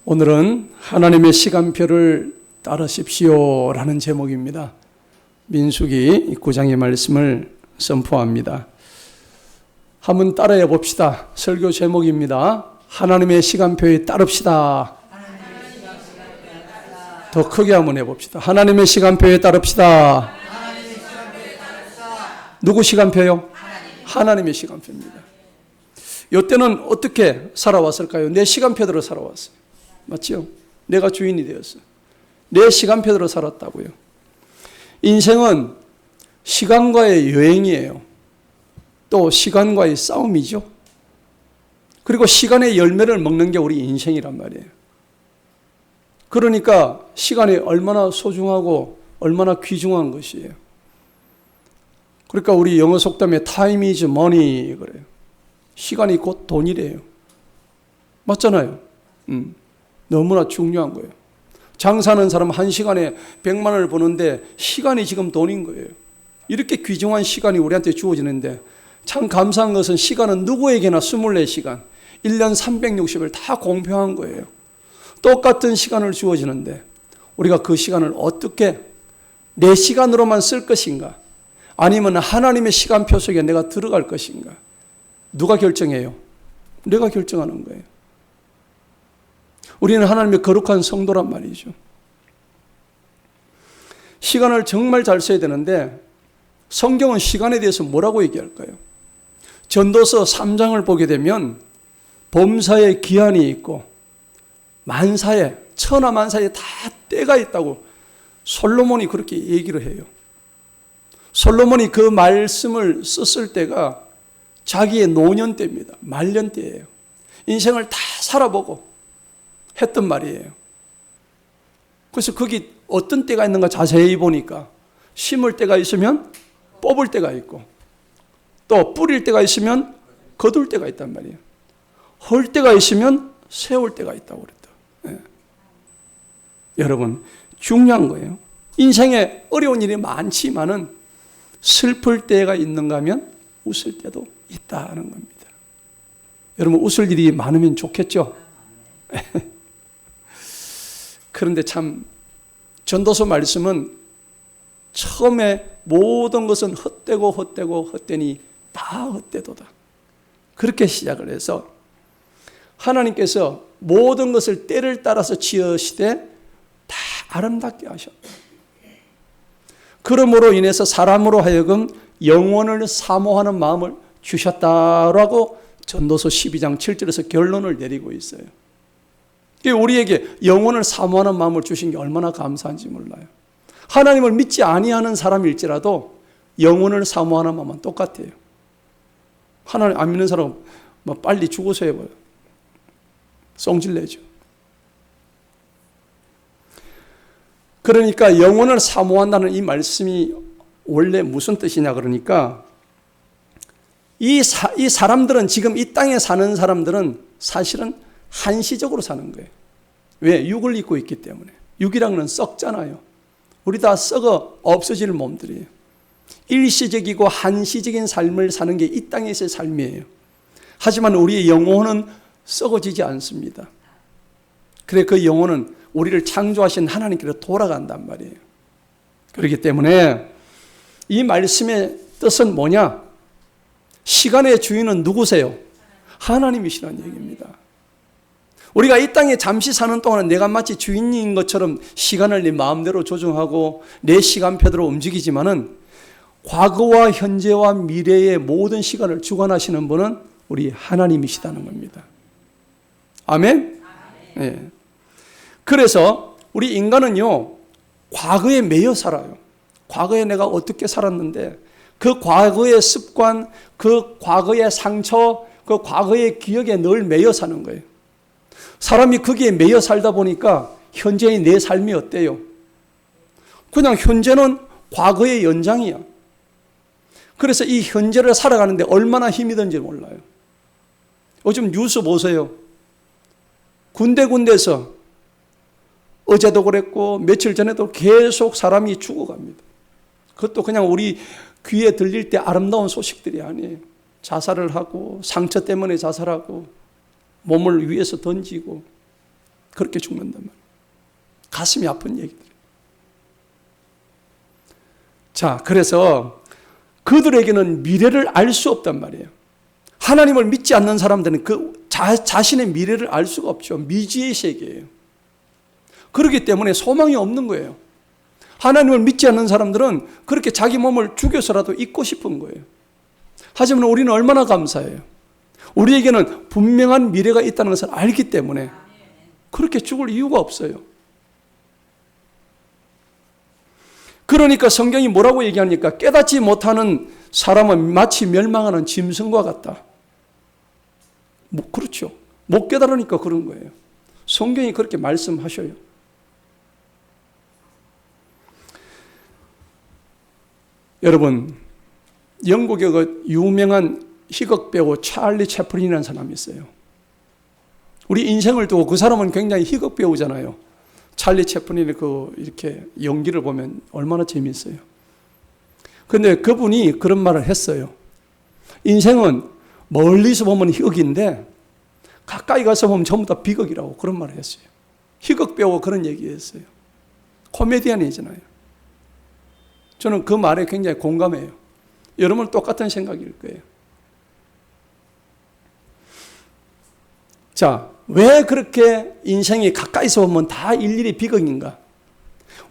오늘은 하나님의 시간표를 따르십시오 라는 제목입니다. 민수기 9장의 말씀을 선포합니다. 한번 따라해 봅시다. 설교 제목입니다. 하나님의 시간표에 따릅시다. 더 크게 한번 해봅시다. 하나님의 시간표에 따릅시다. 누구 시간표요? 하나님의 시간표입니다. 이때는 어떻게 살아왔을까요? 내 시간표대로 살아왔어요. 맞죠? 내가 주인이 되었어. 내 시간표대로 살았다고요. 인생은 시간과의 여행이에요. 또 시간과의 싸움이죠. 그리고 시간의 열매를 먹는 게 우리 인생이란 말이에요. 그러니까 시간이 얼마나 소중하고 얼마나 귀중한 것이에요. 그러니까 우리 영어 속담에 time is money 그래요. 시간이 곧 돈이래요. 맞잖아요. 너무나 중요한 거예요. 장사하는 사람 한 시간에 100만 원을 버는데 시간이 지금 돈인 거예요. 이렇게 귀중한 시간이 우리한테 주어지는데 참 감사한 것은 시간은 누구에게나 24시간, 1년 360일 다 공평한 거예요. 똑같은 시간을 주어지는데 우리가 그 시간을 어떻게 내 시간으로만 쓸 것인가 아니면 하나님의 시간표 속에 내가 들어갈 것인가 누가 결정해요? 내가 결정하는 거예요. 우리는 하나님의 거룩한 성도란 말이죠. 시간을 정말 잘 써야 되는데 성경은 시간에 대해서 뭐라고 얘기할까요? 전도서 3장을 보게 되면 범사에 기한이 있고 만사에 천하만사에 다 때가 있다고 솔로몬이 그렇게 얘기를 해요. 솔로몬이 그 말씀을 썼을 때가 자기의 노년 때입니다. 말년 때예요. 인생을 다 살아보고 했던 말이에요. 그래서 거기 어떤 때가 있는가 자세히 보니까 심을 때가 있으면 뽑을 때가 있고 또 뿌릴 때가 있으면 거둘 때가 있단 말이에요. 헐 때가 있으면 세울 때가 있다고 그랬다. 네. 여러분 중요한 거예요. 인생에 어려운 일이 많지만은 슬플 때가 있는가 하면 웃을 때도 있다는 겁니다. 여러분 웃을 일이 많으면 좋겠죠? 그런데 참 전도서 말씀은 처음에 모든 것은 헛되고 헛되고 헛되니 다 헛되도다. 그렇게 시작을 해서 하나님께서 모든 것을 때를 따라서 지으시되 다 아름답게 하셨다. 그러므로 인해서 사람으로 하여금 영원을 사모하는 마음을 주셨다라고 전도서 12장 7절에서 결론을 내리고 있어요. 우리에게 영원을 사모하는 마음을 주신 게 얼마나 감사한지 몰라요. 하나님을 믿지 아니하는 사람일지라도 영원을 사모하는 마음은 똑같아요. 하나님 안 믿는 사람은 빨리 죽어서 해봐요. 성질내죠. 그러니까 영원을 사모한다는 이 말씀이 원래 무슨 뜻이냐 그러니까 이 사람들은 지금 이 땅에 사는 사람들은 사실은 한시적으로 사는 거예요. 왜? 육을 입고 있기 때문에. 육이라는 건 썩잖아요. 우리 다 썩어 없어질 몸들이에요. 일시적이고 한시적인 삶을 사는 게 이 땅에서의 삶이에요. 하지만 우리의 영혼은 썩어지지 않습니다. 그래 그 영혼은 우리를 창조하신 하나님께로 돌아간단 말이에요. 그렇기 때문에 이 말씀의 뜻은 뭐냐? 시간의 주인은 누구세요? 하나님이시라는 얘기입니다. 우리가 이 땅에 잠시 사는 동안은 내가 마치 주인인 것처럼 시간을 내 마음대로 조정하고 내 시간표대로 움직이지만은 과거와 현재와 미래의 모든 시간을 주관하시는 분은 우리 하나님이시다는 겁니다. 아멘? 네. 그래서 우리 인간은요, 과거에 매여 살아요. 과거에 내가 어떻게 살았는데 그 과거의 습관, 그 과거의 상처, 그 과거의 기억에 늘 매여 사는 거예요. 사람이 거기에 매여 살다 보니까 현재의 내 삶이 어때요? 그냥 현재는 과거의 연장이야. 그래서 이 현재를 살아가는데 얼마나 힘이 든지 몰라요. 요즘 뉴스 보세요. 군데군데서 어제도 그랬고 며칠 전에도 계속 사람이 죽어갑니다. 그것도 그냥 우리 귀에 들릴 때 아름다운 소식들이 아니에요. 자살을 하고 상처 때문에 자살하고 몸을 위에서 던지고 그렇게 죽는단 말이에요. 가슴이 아픈 얘기들. 자, 그래서 그들에게는 미래를 알 수 없단 말이에요. 하나님을 믿지 않는 사람들은 그 자신의 미래를 알 수가 없죠. 미지의 세계예요. 그렇기 때문에 소망이 없는 거예요. 하나님을 믿지 않는 사람들은 그렇게 자기 몸을 죽여서라도 잊고 싶은 거예요. 하지만 우리는 얼마나 감사해요. 우리에게는 분명한 미래가 있다는 것을 알기 때문에 그렇게 죽을 이유가 없어요. 그러니까 성경이 뭐라고 얘기하니까 깨닫지 못하는 사람은 마치 멸망하는 짐승과 같다. 그렇죠. 못 깨달으니까 그런 거예요. 성경이 그렇게 말씀하셔요. 여러분, 영국의 그 유명한 희극 배우 찰리 채플린이라는 사람이 있어요. 우리 인생을 두고 그 사람은 굉장히 희극 배우잖아요. 찰리 채플린의 그 이렇게 연기를 보면 얼마나 재미있어요. 그런데 그분이 그런 말을 했어요. 인생은 멀리서 보면 희극인데 가까이 가서 보면 전부 다 비극이라고 그런 말을 했어요. 희극 배우가 그런 얘기했어요. 코미디언이잖아요. 저는 그 말에 굉장히 공감해요. 여러분은 똑같은 생각일 거예요. 자, 왜 그렇게 인생이 가까이서 보면 다 일일이 비극인가?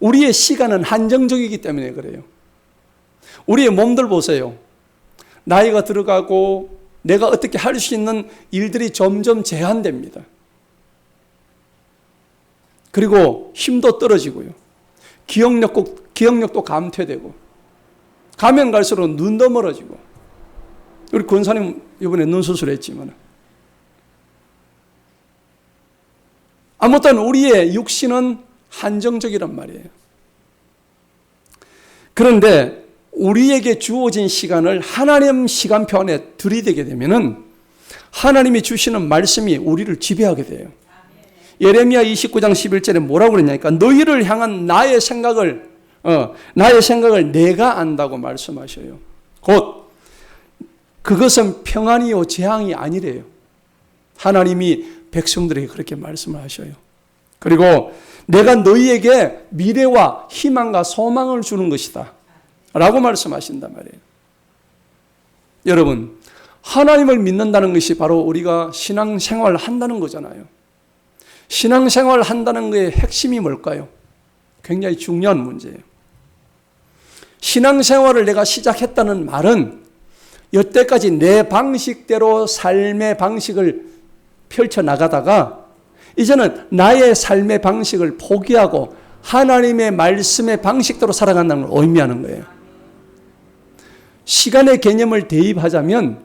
우리의 시간은 한정적이기 때문에 그래요. 우리의 몸들 보세요. 나이가 들어가고 내가 어떻게 할 수 있는 일들이 점점 제한됩니다. 그리고 힘도 떨어지고요. 기억력도 감퇴되고 가면 갈수록 눈도 멀어지고 우리 권사님 이번에 눈 수술했지만 아무튼 우리의 육신은 한정적이란 말이에요. 그런데 우리에게 주어진 시간을 하나님 시간표 안에 들이대게 되면은 하나님이 주시는 말씀이 우리를 지배하게 돼요. 예레미야 29장 11절에 뭐라고 그랬냐니까 너희를 향한 나의 생각을 내가 안다고 말씀하셔요. 곧 그것은 평안이요 재앙이 아니래요. 하나님이 백성들에게 그렇게 말씀을 하셔요. 그리고 내가 너희에게 미래와 희망과 소망을 주는 것이다 라고 말씀하신단 말이에요. 여러분, 하나님을 믿는다는 것이 바로 우리가 신앙생활을 한다는 거잖아요. 신앙생활을 한다는 것의 핵심이 뭘까요? 굉장히 중요한 문제예요. 신앙생활을 내가 시작했다는 말은 여태까지 내 방식대로 삶의 방식을 펼쳐나가다가 이제는 나의 삶의 방식을 포기하고 하나님의 말씀의 방식대로 살아간다는 걸 의미하는 거예요. 시간의 개념을 대입하자면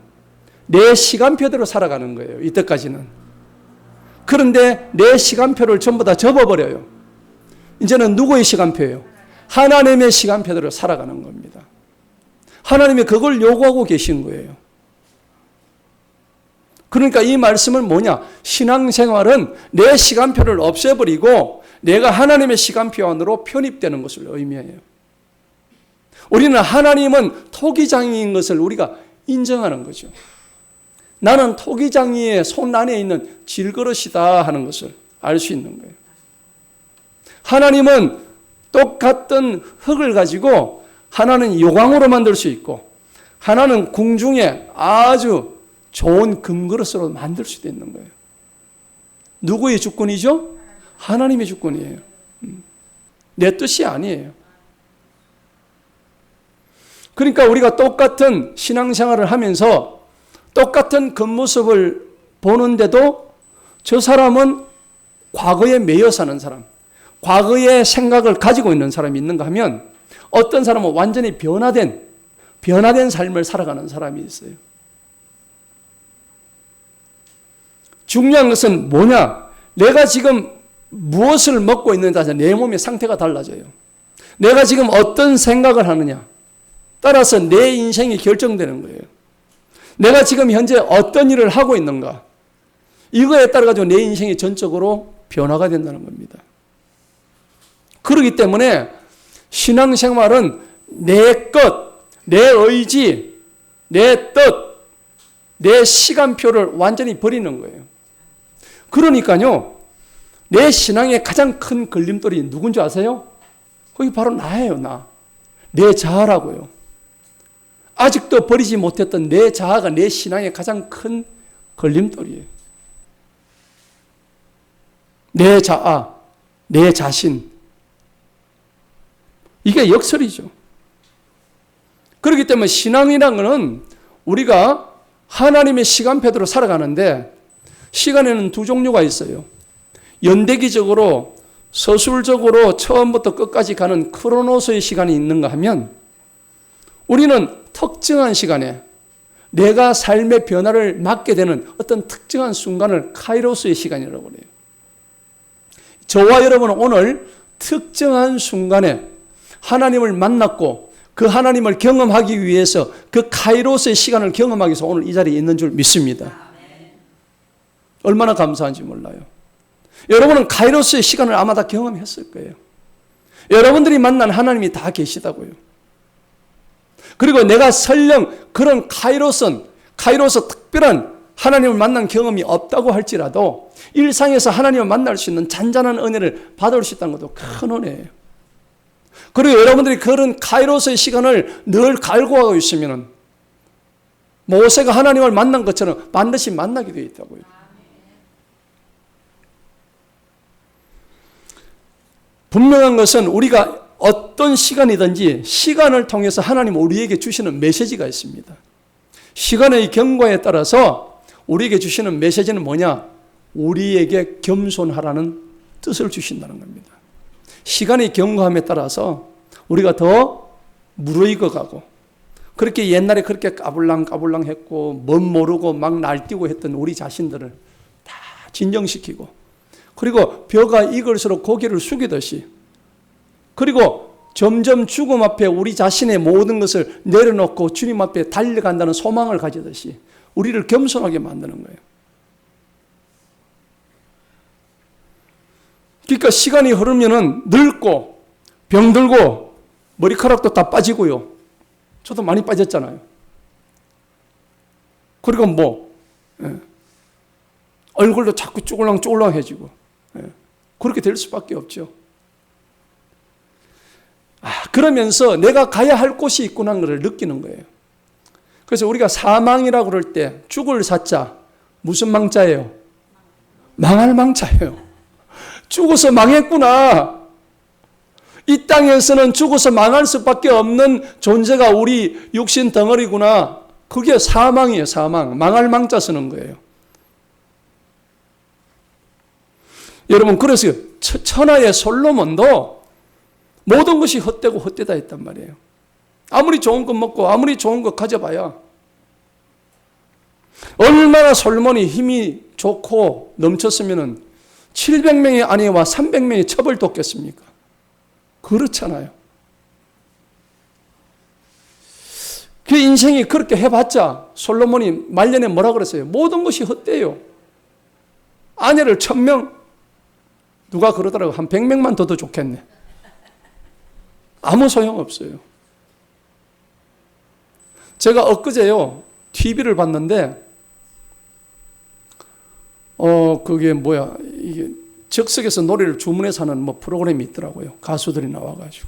내 시간표대로 살아가는 거예요. 이때까지는. 그런데 내 시간표를 전부 다 접어버려요. 이제는 누구의 시간표예요? 하나님의 시간표대로 살아가는 겁니다. 하나님이 그걸 요구하고 계신 거예요. 그러니까 이 말씀은 뭐냐? 신앙생활은 내 시간표를 없애버리고 내가 하나님의 시간표 안으로 편입되는 것을 의미해요. 우리는 하나님은 토기장이인 것을 우리가 인정하는 거죠. 나는 토기장이의 손 안에 있는 질그릇이다 하는 것을 알 수 있는 거예요. 하나님은 똑같은 흙을 가지고 하나는 요광으로 만들 수 있고 하나는 궁중에 아주 좋은 금그릇으로 만들 수도 있는 거예요. 누구의 주권이죠? 하나님의 주권이에요. 내 뜻이 아니에요. 그러니까 우리가 똑같은 신앙생활을 하면서 똑같은 겉모습을 보는데도 저 사람은 과거에 매여 사는 사람, 과거의 생각을 가지고 있는 사람이 있는가 하면 어떤 사람은 완전히 변화된 삶을 살아가는 사람이 있어요. 중요한 것은 뭐냐? 내가 지금 무엇을 먹고 있느냐에 따라서 내 몸의 상태가 달라져요. 내가 지금 어떤 생각을 하느냐 따라서 내 인생이 결정되는 거예요. 내가 지금 현재 어떤 일을 하고 있는가 이거에 따라 가지고 내 인생이 전적으로 변화가 된다는 겁니다. 그렇기 때문에 신앙생활은 내 것, 내 의지, 내 뜻, 내 시간표를 완전히 버리는 거예요. 그러니까요, 내 신앙의 가장 큰 걸림돌이 누군지 아세요? 그게 바로 나예요, 나. 내 자아라고요. 아직도 버리지 못했던 내 자아가 내 신앙의 가장 큰 걸림돌이에요. 내 자아, 내 자신. 이게 역설이죠. 그렇기 때문에 신앙이라는 것은 우리가 하나님의 시간표대로 살아가는데 시간에는 두 종류가 있어요. 연대기적으로 서술적으로 처음부터 끝까지 가는 크로노스의 시간이 있는가 하면 우리는 특정한 시간에 내가 삶의 변화를 맞게 되는 어떤 특정한 순간을 카이로스의 시간이라고 그래요. 저와 여러분은 오늘 특정한 순간에 하나님을 만났고 그 하나님을 경험하기 위해서 그 카이로스의 시간을 경험하기 위해서 오늘 이 자리에 있는 줄 믿습니다. 얼마나 감사한지 몰라요. 여러분은 카이로스의 시간을 아마 다 경험했을 거예요. 여러분들이 만난 하나님이 다 계시다고요. 그리고 내가 설령 그런 카이로스 특별한 하나님을 만난 경험이 없다고 할지라도 일상에서 하나님을 만날 수 있는 잔잔한 은혜를 받을 수 있다는 것도 큰 은혜예요. 그리고 여러분들이 그런 카이로스의 시간을 늘 갈구하고 있으면 모세가 하나님을 만난 것처럼 반드시 만나게 되어 있다고요. 분명한 것은 우리가 어떤 시간이든지 시간을 통해서 하나님 우리에게 주시는 메시지가 있습니다. 시간의 경과에 따라서 우리에게 주시는 메시지는 뭐냐? 우리에게 겸손하라는 뜻을 주신다는 겁니다. 시간의 경과함에 따라서 우리가 더 무르익어가고 그렇게 옛날에 그렇게 까불랑 했고 뭔 모르고 막 날뛰고 했던 우리 자신들을 다 진정시키고 그리고 벼가 익을수록 고개를 숙이듯이 그리고 점점 죽음 앞에 우리 자신의 모든 것을 내려놓고 주님 앞에 달려간다는 소망을 가지듯이 우리를 겸손하게 만드는 거예요. 그러니까 시간이 흐르면은 늙고 병들고 머리카락도 다 빠지고요. 저도 많이 빠졌잖아요. 그리고 얼굴도 자꾸 쭈글랑쭈글랑해지고 그렇게 될 수밖에 없죠. 그러면서 내가 가야 할 곳이 있구나 하는 것을 느끼는 거예요. 그래서 우리가 사망이라고 그럴 때 죽을 사자 무슨 망자예요? 망할 망자예요. 죽어서 망했구나. 이 땅에서는 죽어서 망할 수밖에 없는 존재가 우리 육신 덩어리구나. 그게 사망이에요. 사망. 망할 망자 쓰는 거예요. 여러분 그래서 천하의 솔로몬도 모든 것이 헛되고 헛되다 했단 말이에요. 아무리 좋은 것 먹고 아무리 좋은 것 가져봐야 얼마나 솔로몬이 힘이 좋고 넘쳤으면 700명의 아내와 300명의 첩을 돕겠습니까? 그렇잖아요. 그 인생이 그렇게 해봤자 솔로몬이 말년에 뭐라 그랬어요? 모든 것이 헛되요. 아내를 1000명, 누가 그러더라고 한 100명만 둬도 좋겠네. 아무 소용없어요. 제가 엊그제요 TV를 봤는데 그게 뭐야 이게 즉석에서 노래를 주문해서 하는 프로그램이 있더라고요. 가수들이 나와가지고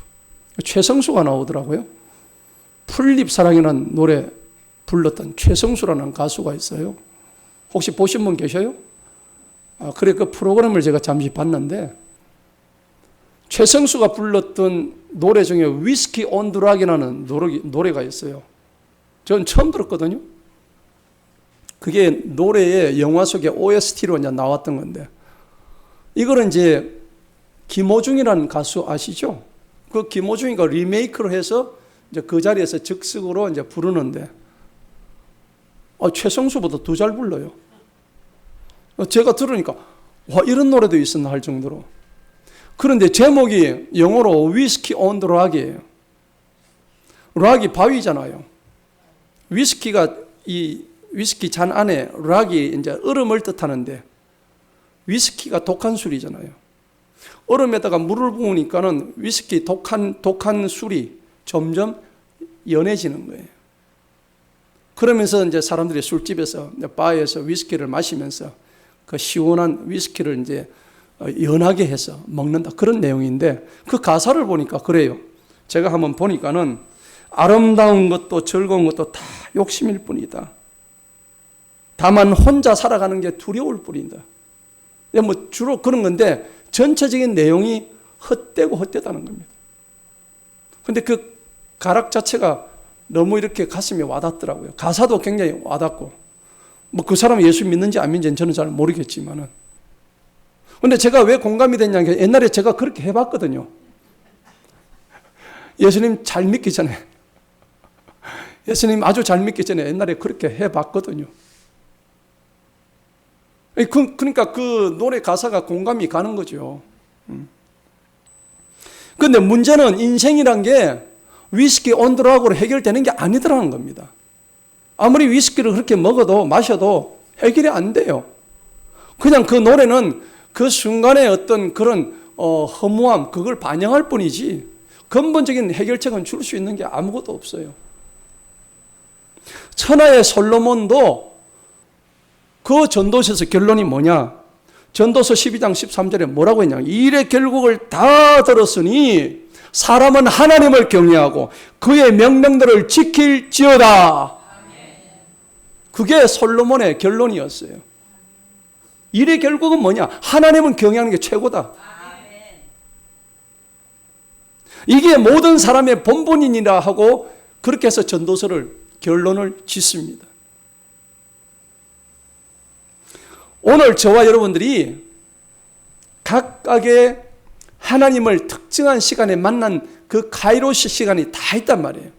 최성수가 나오더라고요. 풀잎사랑이라는 노래 불렀던 최성수라는 가수가 있어요. 혹시 보신 분 계셔요? 그래 그 프로그램을 제가 잠시 봤는데 최성수가 불렀던 노래 중에 위스키 온 드락이라는 노래가 있어요. 전 처음 들었거든요. 그게 노래의 영화 속에 OST로 이제 나왔던 건데 이거는 이제 김호중이라는 가수 아시죠? 그 김호중이가 리메이크를 해서 이제 그 자리에서 즉석으로 이제 부르는데 최성수보다 더 잘 불러요. 제가 들으니까 와 이런 노래도 있었나 할 정도로. 그런데 제목이 영어로 위스키 온 더 락이에요. 락이 바위잖아요. 위스키가 이 위스키 잔 안에 락이 이제 얼음을 뜻하는데 위스키가 독한 술이잖아요. 얼음에다가 물을 부으니까는 위스키 독한 술이 점점 연해지는 거예요. 그러면서 이제 사람들이 술집에서 바에서 위스키를 마시면서 그 시원한 위스키를 이제 연하게 해서 먹는다. 그런 내용인데 그 가사를 보니까 그래요. 제가 한번 보니까는 아름다운 것도 즐거운 것도 다 욕심일 뿐이다. 다만 혼자 살아가는 게 두려울 뿐이다. 뭐 주로 그런 건데 전체적인 내용이 헛되고 헛되다는 겁니다. 근데 그 가락 자체가 너무 이렇게 가슴에 와닿더라고요. 가사도 굉장히 와닿고, 뭐 그 사람이 예수 믿는지 안 믿는지는 저는 잘 모르겠지만은. 근데 제가 왜 공감이 됐냐면 옛날에 제가 그렇게 해봤거든요. 예수님 잘 믿기 전에, 예수님 아주 잘 믿기 전에 옛날에 그렇게 해봤거든요. 그러니까 그 노래 가사가 공감이 가는 거죠. 그런데 문제는 인생이란 게 위스키 온드락으로 해결되는 게 아니더라는 겁니다. 아무리 위스키를 그렇게 먹어도 마셔도 해결이 안 돼요. 그냥 그 노래는 그 순간의 어떤 그런 허무함, 그걸 반영할 뿐이지 근본적인 해결책은 줄 수 있는 게 아무것도 없어요. 천하의 솔로몬도 그 전도서에서 결론이 뭐냐? 전도서 12장 13절에 뭐라고 했냐? 일의 결국을 다 들었으니 사람은 하나님을 경외하고 그의 명령들을 지킬지어다. 그게 솔로몬의 결론이었어요. 일의 결국은 뭐냐? 하나님은 경외하는 게 최고다. 이게 모든 사람의 본분이니라 하고 그렇게 해서 전도서를 결론을 짓습니다. 오늘 저와 여러분들이 각각의 하나님을 특정한 시간에 만난 그 카이로스 시간이 다 있단 말이에요.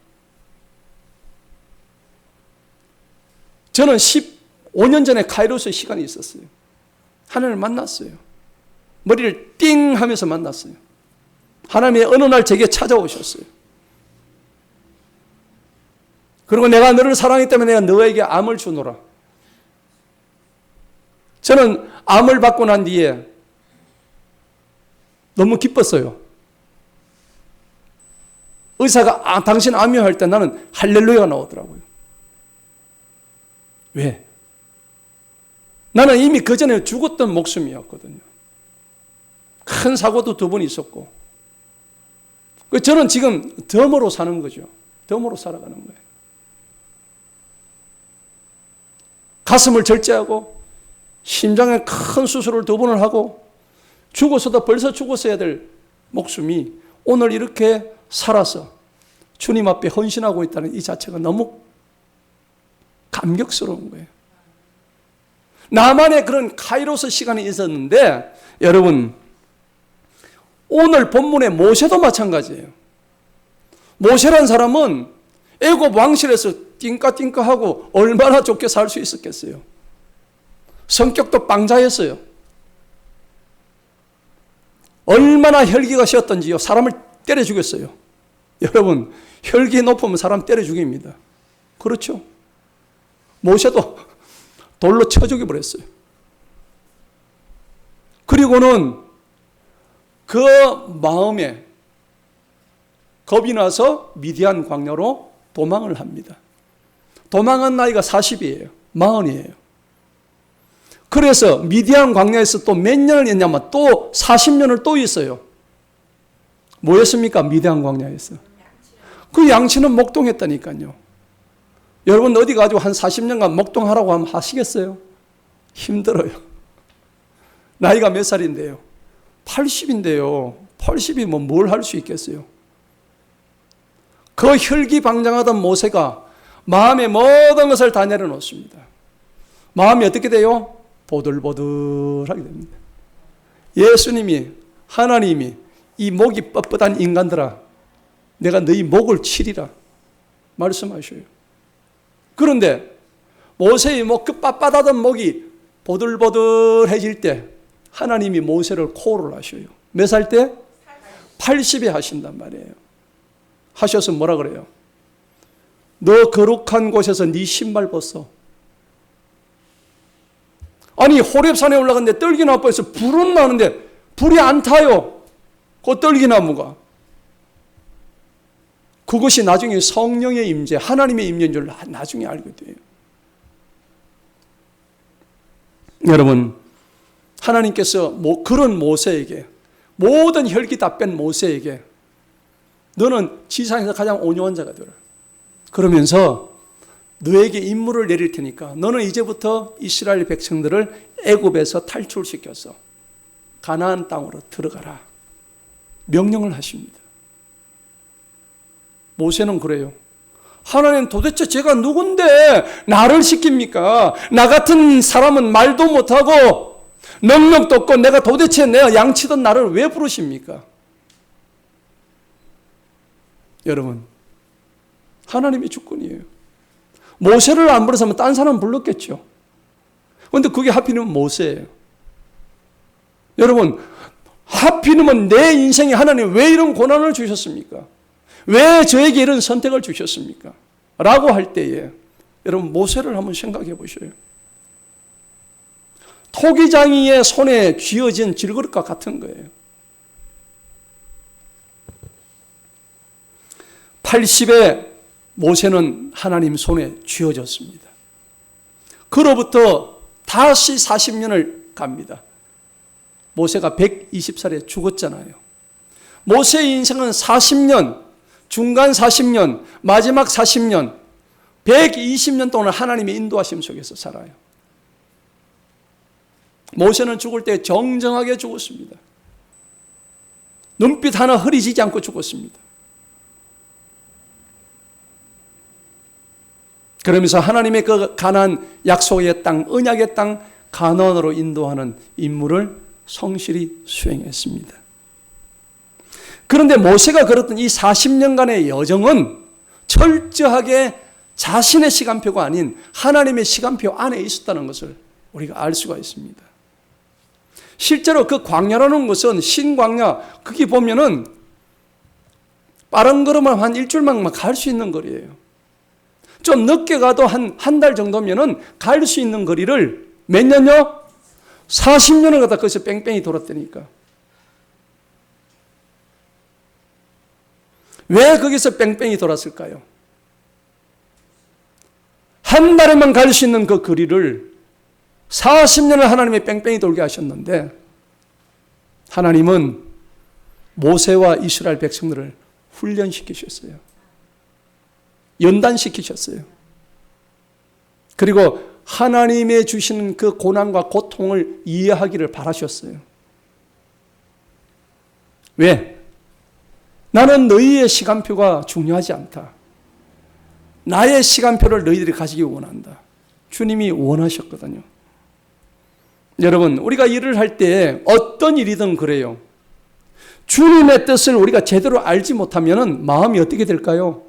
저는 15년 전에 카이로스 시간이 있었어요. 하나님을 만났어요. 머리를 띵 하면서 만났어요. 하나님이 어느 날 제게 찾아오셨어요. 그리고 내가 너를 사랑하기 때문에 내가 너에게 암을 주노라. 저는 암을 받고 난 뒤에 너무 기뻤어요. 의사가 당신 암이요 할 때 나는 할렐루야가 나오더라고요. 왜? 나는 이미 그 전에 죽었던 목숨이었거든요. 큰 사고도 2번 있었고 저는 지금 덤으로 사는 거죠. 덤으로 살아가는 거예요. 가슴을 절제하고 심장에 큰 수술을 2번을 하고 죽어서도 벌써 죽었어야 될 목숨이 오늘 이렇게 살아서 주님 앞에 헌신하고 있다는 이 자체가 너무 감격스러운 거예요. 나만의 그런 카이로스 시간이 있었는데 여러분 오늘 본문의 모세도 마찬가지예요. 모세란 사람은 애굽 왕실에서 띵까띵까하고 얼마나 좋게 살 수 있었겠어요. 성격도 빵자였어요. 얼마나 혈기가 씌었던지요. 사람을 때려 죽였어요. 여러분 혈기 높으면 사람 때려 죽입니다. 그렇죠? 모세도 돌로 쳐 죽여버렸어요. 그리고는 그 마음에 겁이 나서 미디안 광야로 도망을 합니다. 도망한 나이가 40이에요. 40이에요. 그래서 미디안 광야에서 또 몇 년을 했냐면 또 40년을 또 있어요. 뭐였습니까? 미디안 광야에서. 그 양치는 목동했다니까요. 여러분 어디 가지고 한 40년간 목동하라고 하면 하시겠어요? 힘들어요. 나이가 몇 살인데요? 80인데요. 80이면 뭘 할 수 있겠어요? 그 혈기방장하던 모세가 마음의 모든 것을 다 내려놓습니다. 마음이 어떻게 돼요? 보들보들하게 됩니다. 예수님이 하나님이 이 목이 뻣뻣한 인간들아 내가 너희 목을 치리라 말씀하셔요. 그런데 모세의 목, 그 빳빳하던 목이 보들보들해질 때 하나님이 모세를 코를 하셔요. 몇 살 때? 80에 하신단 말이에요. 하셔서 뭐라 그래요? 너 거룩한 곳에서 네 신발 벗어. 아니 호렙산에 올라갔는데 떨기나무에서 불은 나는데 불이 안 타요. 그 떨기나무가. 그것이 나중에 성령의 임재, 하나님의 임재인 줄 나중에 알게 돼요. 여러분, 하나님께서 그런 모세에게, 모든 혈기 다 뺀 모세에게 너는 지상에서 가장 온유한 자가 되라. 그러면서 너에게 임무를 내릴 테니까 너는 이제부터 이스라엘 백성들을 애굽에서 탈출시켜서 가나안 땅으로 들어가라. 명령을 하십니다. 모세는 그래요. 하나님, 도대체 제가 누군데 나를 시킵니까? 나 같은 사람은 말도 못하고 능력도 없고 내가 도대체 내가 양치던 나를 왜 부르십니까? 여러분, 하나님의 주권이에요. 모세를 안 불렀으면 딴 사람 불렀겠죠. 그런데 그게 하필이면 모세예요. 여러분, 하필이면 내 인생에 하나님 왜 이런 고난을 주셨습니까? 왜 저에게 이런 선택을 주셨습니까? 라고 할 때에 여러분, 모세를 한번 생각해 보셔요. 토기장이의 손에 쥐어진 질그릇과 같은 거예요. 80에 모세는 하나님 손에 쥐어졌습니다. 그로부터 다시 40년을 갑니다. 모세가 120살에 죽었잖아요. 모세의 인생은 40년, 중간 40년, 마지막 40년, 120년 동안 하나님의 인도하심 속에서 살아요. 모세는 죽을 때 정정하게 죽었습니다. 눈빛 하나 흐리지지 않고 죽었습니다. 그러면서 하나님의 그 가나안 약속의 땅, 언약의 땅 가나안으로 인도하는 임무를 성실히 수행했습니다. 그런데 모세가 걸었던 이 40년간의 여정은 철저하게 자신의 시간표가 아닌 하나님의 시간표 안에 있었다는 것을 우리가 알 수가 있습니다. 실제로 그 광야라는 것은 신광야, 거기 보면은 빠른 걸음을 한 일주일만 갈 수 있는 거리예요. 좀 늦게 가도 한 달 정도면은 갈 수 있는 거리를 몇 년요? 40년을 갖다 거기서 뺑뺑이 돌았다니까. 왜 거기서 뺑뺑이 돌았을까요? 한 달에만 갈 수 있는 그 거리를 40년을 하나님이 뺑뺑이 돌게 하셨는데 하나님은 모세와 이스라엘 백성들을 훈련시키셨어요. 연단시키셨어요. 그리고 하나님의 주시는 그 고난과 고통을 이해하기를 바라셨어요. 왜? 나는 너희의 시간표가 중요하지 않다. 나의 시간표를 너희들이 가지기 원한다. 주님이 원하셨거든요. 여러분, 우리가 일을 할 때 어떤 일이든 그래요. 주님의 뜻을 우리가 제대로 알지 못하면 마음이 어떻게 될까요?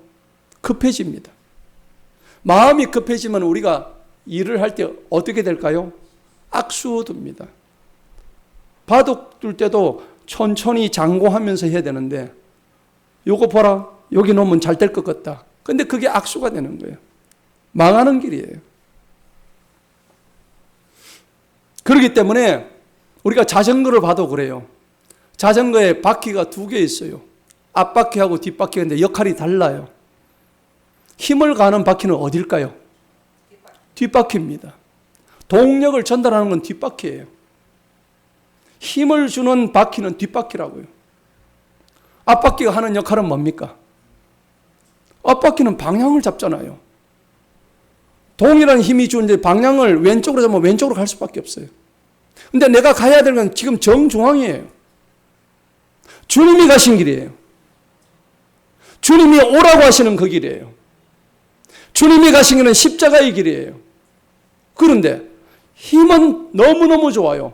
급해집니다. 마음이 급해지면 우리가 일을 할 때 어떻게 될까요? 악수듭니다. 바둑 둘 때도 천천히 장고하면서 해야 되는데 요거 봐라, 여기 놓으면 잘 될 것 같다. 근데 그게 악수가 되는 거예요. 망하는 길이에요. 그렇기 때문에 우리가 자전거를 봐도 그래요. 자전거에 바퀴가 2개 있어요. 앞바퀴하고 뒷바퀴가 있는데 역할이 달라요. 힘을 가하는 바퀴는 어딜까요? 뒷바퀴입니다. 동력을 전달하는 건 뒷바퀴예요. 힘을 주는 바퀴는 뒷바퀴라고요. 앞바퀴가 하는 역할은 뭡니까? 앞바퀴는 방향을 잡잖아요. 동일한 힘이 주는데 방향을 왼쪽으로 잡으면 왼쪽으로 갈 수밖에 없어요. 근데 내가 가야 되는 건 지금 정중앙이에요. 주님이 가신 길이에요. 주님이 오라고 하시는 그 길이에요. 주님이 가신 길은 십자가의 길이에요. 그런데 힘은 너무너무 좋아요.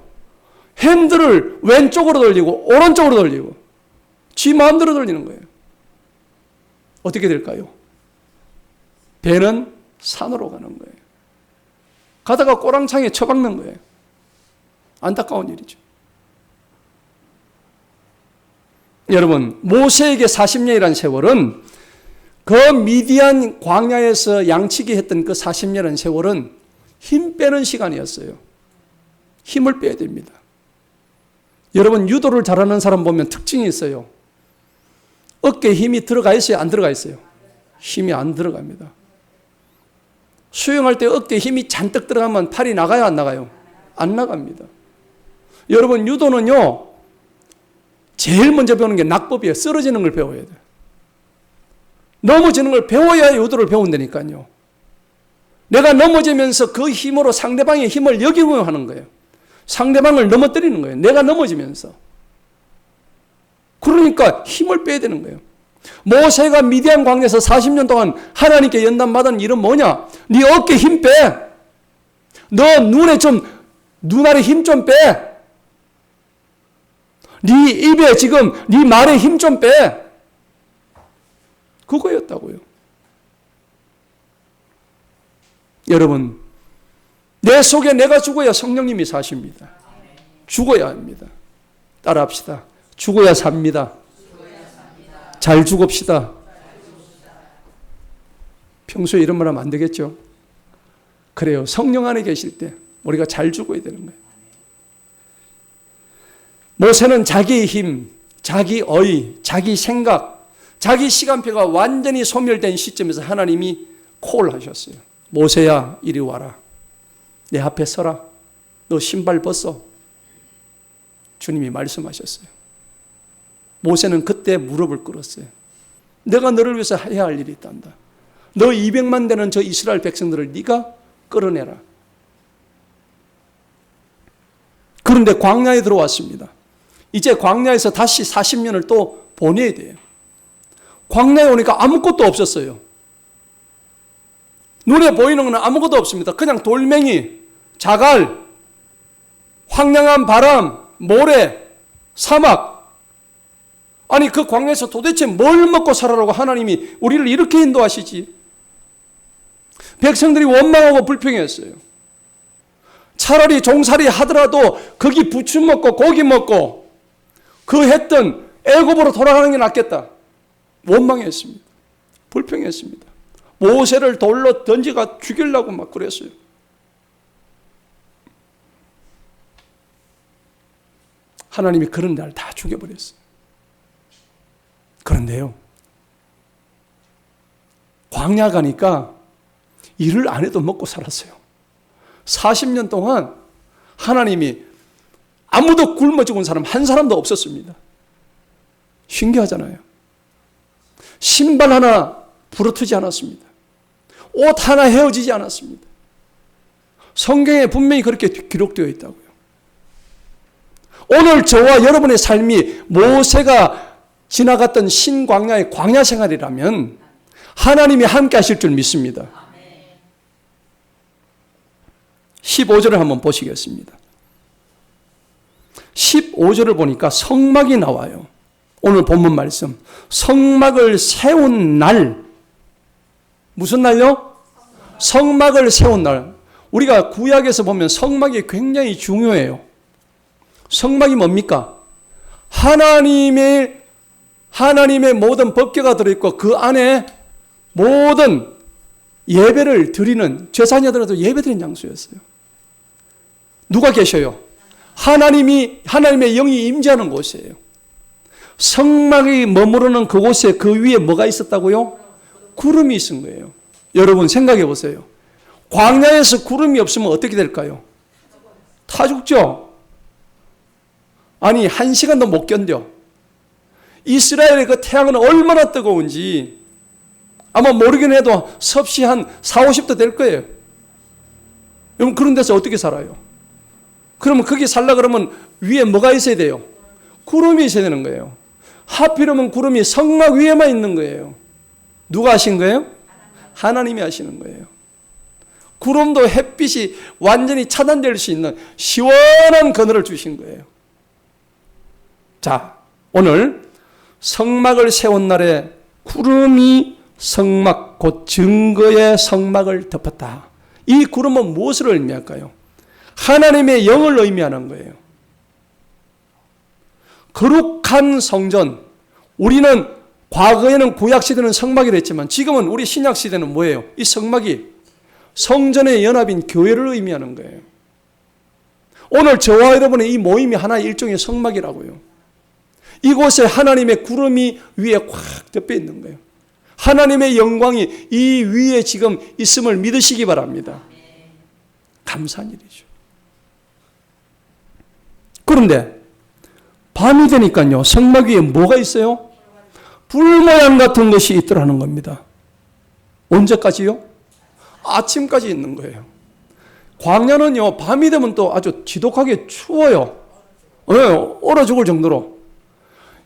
핸들을 왼쪽으로 돌리고 오른쪽으로 돌리고 지 마음대로 돌리는 거예요. 어떻게 될까요? 배는 산으로 가는 거예요. 가다가 꼬랑창에 처박는 거예요. 안타까운 일이죠. 여러분, 모세에게 40년이라는 세월은 그 미디안 광야에서 양치기 했던 그 40년이라는 세월은 힘 빼는 시간이었어요. 힘을 빼야 됩니다. 여러분, 유도를 잘하는 사람 보면 특징이 있어요. 어깨에 힘이 들어가 있어요? 안 들어가 있어요? 힘이 안 들어갑니다. 수영할 때 어깨에 힘이 잔뜩 들어가면 팔이 나가요? 안 나가요? 안 나갑니다. 여러분, 유도는요, 제일 먼저 배우는 게 낙법이에요. 쓰러지는 걸 배워야 돼요. 넘어지는 걸 배워야 유도를 배운다니까요. 내가 넘어지면서 그 힘으로 상대방의 힘을 역이용하는 하는 거예요. 상대방을 넘어뜨리는 거예요. 내가 넘어지면서. 그러니까 힘을 빼야 되는 거예요. 모세가 미디안 광야에서 40년 동안 하나님께 연단받은 일은 뭐냐? 네 어깨 힘 빼. 너 눈 아래 힘 좀 빼. 네 입에 지금 네 말에 힘 좀 빼. 그거였다고요. 여러분, 내 속에 내가 죽어야 성령님이 사십니다. 죽어야 합니다. 따라합시다. 죽어야 삽니다. 잘 죽읍시다. 평소에 이런 말 하면 안 되겠죠? 그래요. 성령 안에 계실 때 우리가 잘 죽어야 되는 거예요. 모세는 자기의 힘, 자기의, 자기 생각, 자기 시간표가 완전히 소멸된 시점에서 하나님이 콜하셨어요. 모세야, 이리 와라. 내 앞에 서라. 너 신발 벗어. 주님이 말씀하셨어요. 모세는 그때 무릎을 꿇었어요. 내가 너를 위해서 해야 할 일이 있단다. 너 200만 되는 저 이스라엘 백성들을 네가 끌어내라. 그런데 광야에 들어왔습니다. 이제 광야에서 다시 40년을 또 보내야 돼요. 광야에 오니까 아무것도 없었어요. 눈에 보이는 건 아무것도 없습니다. 그냥 돌멩이, 자갈, 황량한 바람, 모래, 사막. 아니, 그 광야에서 도대체 뭘 먹고 살아라고 하나님이 우리를 이렇게 인도하시지? 백성들이 원망하고 불평했어요. 차라리 종살이 하더라도 거기 부추 먹고 고기 먹고 그 했던 애굽으로 돌아가는 게 낫겠다. 원망했습니다. 불평했습니다. 모세를 돌로 던지가 죽이려고 막 그랬어요. 하나님이 그런 날 다 죽여버렸어요. 그런데요, 광야 가니까 일을 안 해도 먹고 살았어요. 40년 동안 하나님이 아무도 굶어 죽은 사람 한 사람도 없었습니다. 신기하잖아요. 신발 하나 부러뜨지 않았습니다. 옷 하나 헤어지지 않았습니다. 성경에 분명히 그렇게 기록되어 있다고요. 오늘 저와 여러분의 삶이 모세가 지나갔던 신광야의 광야 생활이라면 하나님이 함께 하실 줄 믿습니다. 15절을 한번 보시겠습니다. 15절을 보니까 성막이 나와요. 오늘 본문 말씀. 성막을 세운 날. 무슨 날요? 성막을 세운 날. 우리가 구약에서 보면 성막이 굉장히 중요해요. 성막이 뭡니까? 하나님의 모든 법궤가 들어있고 그 안에 모든 예배를 드리는, 제사장들도 예배드리는 장소였어요. 누가 계셔요? 하나님의 영이 임재하는 곳이에요. 성막이 머무르는 그곳에 그 위에 뭐가 있었다고요? 구름이 있은 거예요. 여러분 생각해 보세요. 광야에서 구름이 없으면 어떻게 될까요? 타 죽죠? 아니, 1시간도 못 견뎌. 이스라엘의 그 태양은 얼마나 뜨거운지 아마 모르긴 해도 섭씨 한 4, 50도 될 거예요. 여러분 그런 데서 어떻게 살아요? 그러면 거기 살라 그러면 위에 뭐가 있어야 돼요? 구름이 있어야 되는 거예요. 하필이면 구름이 성막 위에만 있는 거예요. 누가 하신 거예요? 하나님이 하시는 거예요. 구름도 햇빛이 완전히 차단될 수 있는 시원한 그늘을 주신 거예요. 자, 오늘 성막을 세운 날에 구름이 성막, 곧 증거의 성막을 덮었다. 이 구름은 무엇을 의미할까요? 하나님의 영을 의미하는 거예요. 거룩한 성전. 우리는 과거에는 구약시대는 성막이라 했지만 지금은 우리 신약시대는 뭐예요? 이 성막이 성전의 연합인 교회를 의미하는 거예요. 오늘 저와 여러분의 이 모임이 하나의 일종의 성막이라고요. 이곳에 하나님의 구름이 위에 꽉 덮여 있는 거예요. 하나님의 영광이 이 위에 지금 있음을 믿으시기 바랍니다. 감사한 일이죠. 그런데 밤이 되니까요, 성막 위에 뭐가 있어요? 불 모양 같은 것이 있더라는 겁니다. 언제까지요? 아침까지 있는 거예요. 광야는요, 밤이 되면 또 아주 지독하게 추워요. 얼어 죽을 정도로.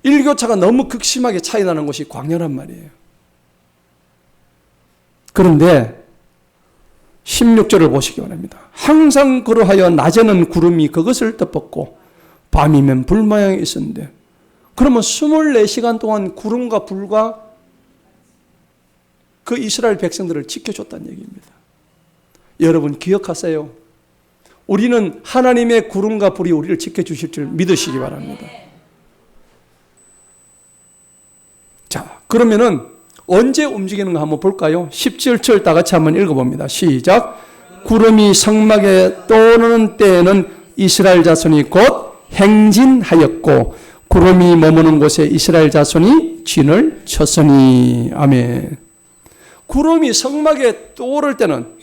일교차가 너무 극심하게 차이 나는 곳이 광야란 말이에요. 그런데 16절을 보시기 바랍니다. 항상 그러하여 낮에는 구름이 그것을 덮었고 밤이면 불 모양이 있었는데, 그러면 24시간 동안 구름과 불과 그 이스라엘 백성들을 지켜줬다는 얘기입니다. 여러분 기억하세요. 우리는 하나님의 구름과 불이 우리를 지켜주실 줄 믿으시기 바랍니다. 자, 그러면은 언제 움직이는가 한번 볼까요? 17절 다 같이 한번 읽어봅니다. 시작. 구름이 성막에 떠오르는 때에는 이스라엘 자손이 곧 행진하였고 구름이 머무는 곳에 이스라엘 자손이 진을 쳤으니. 아멘. 구름이 성막에 떠오를 때는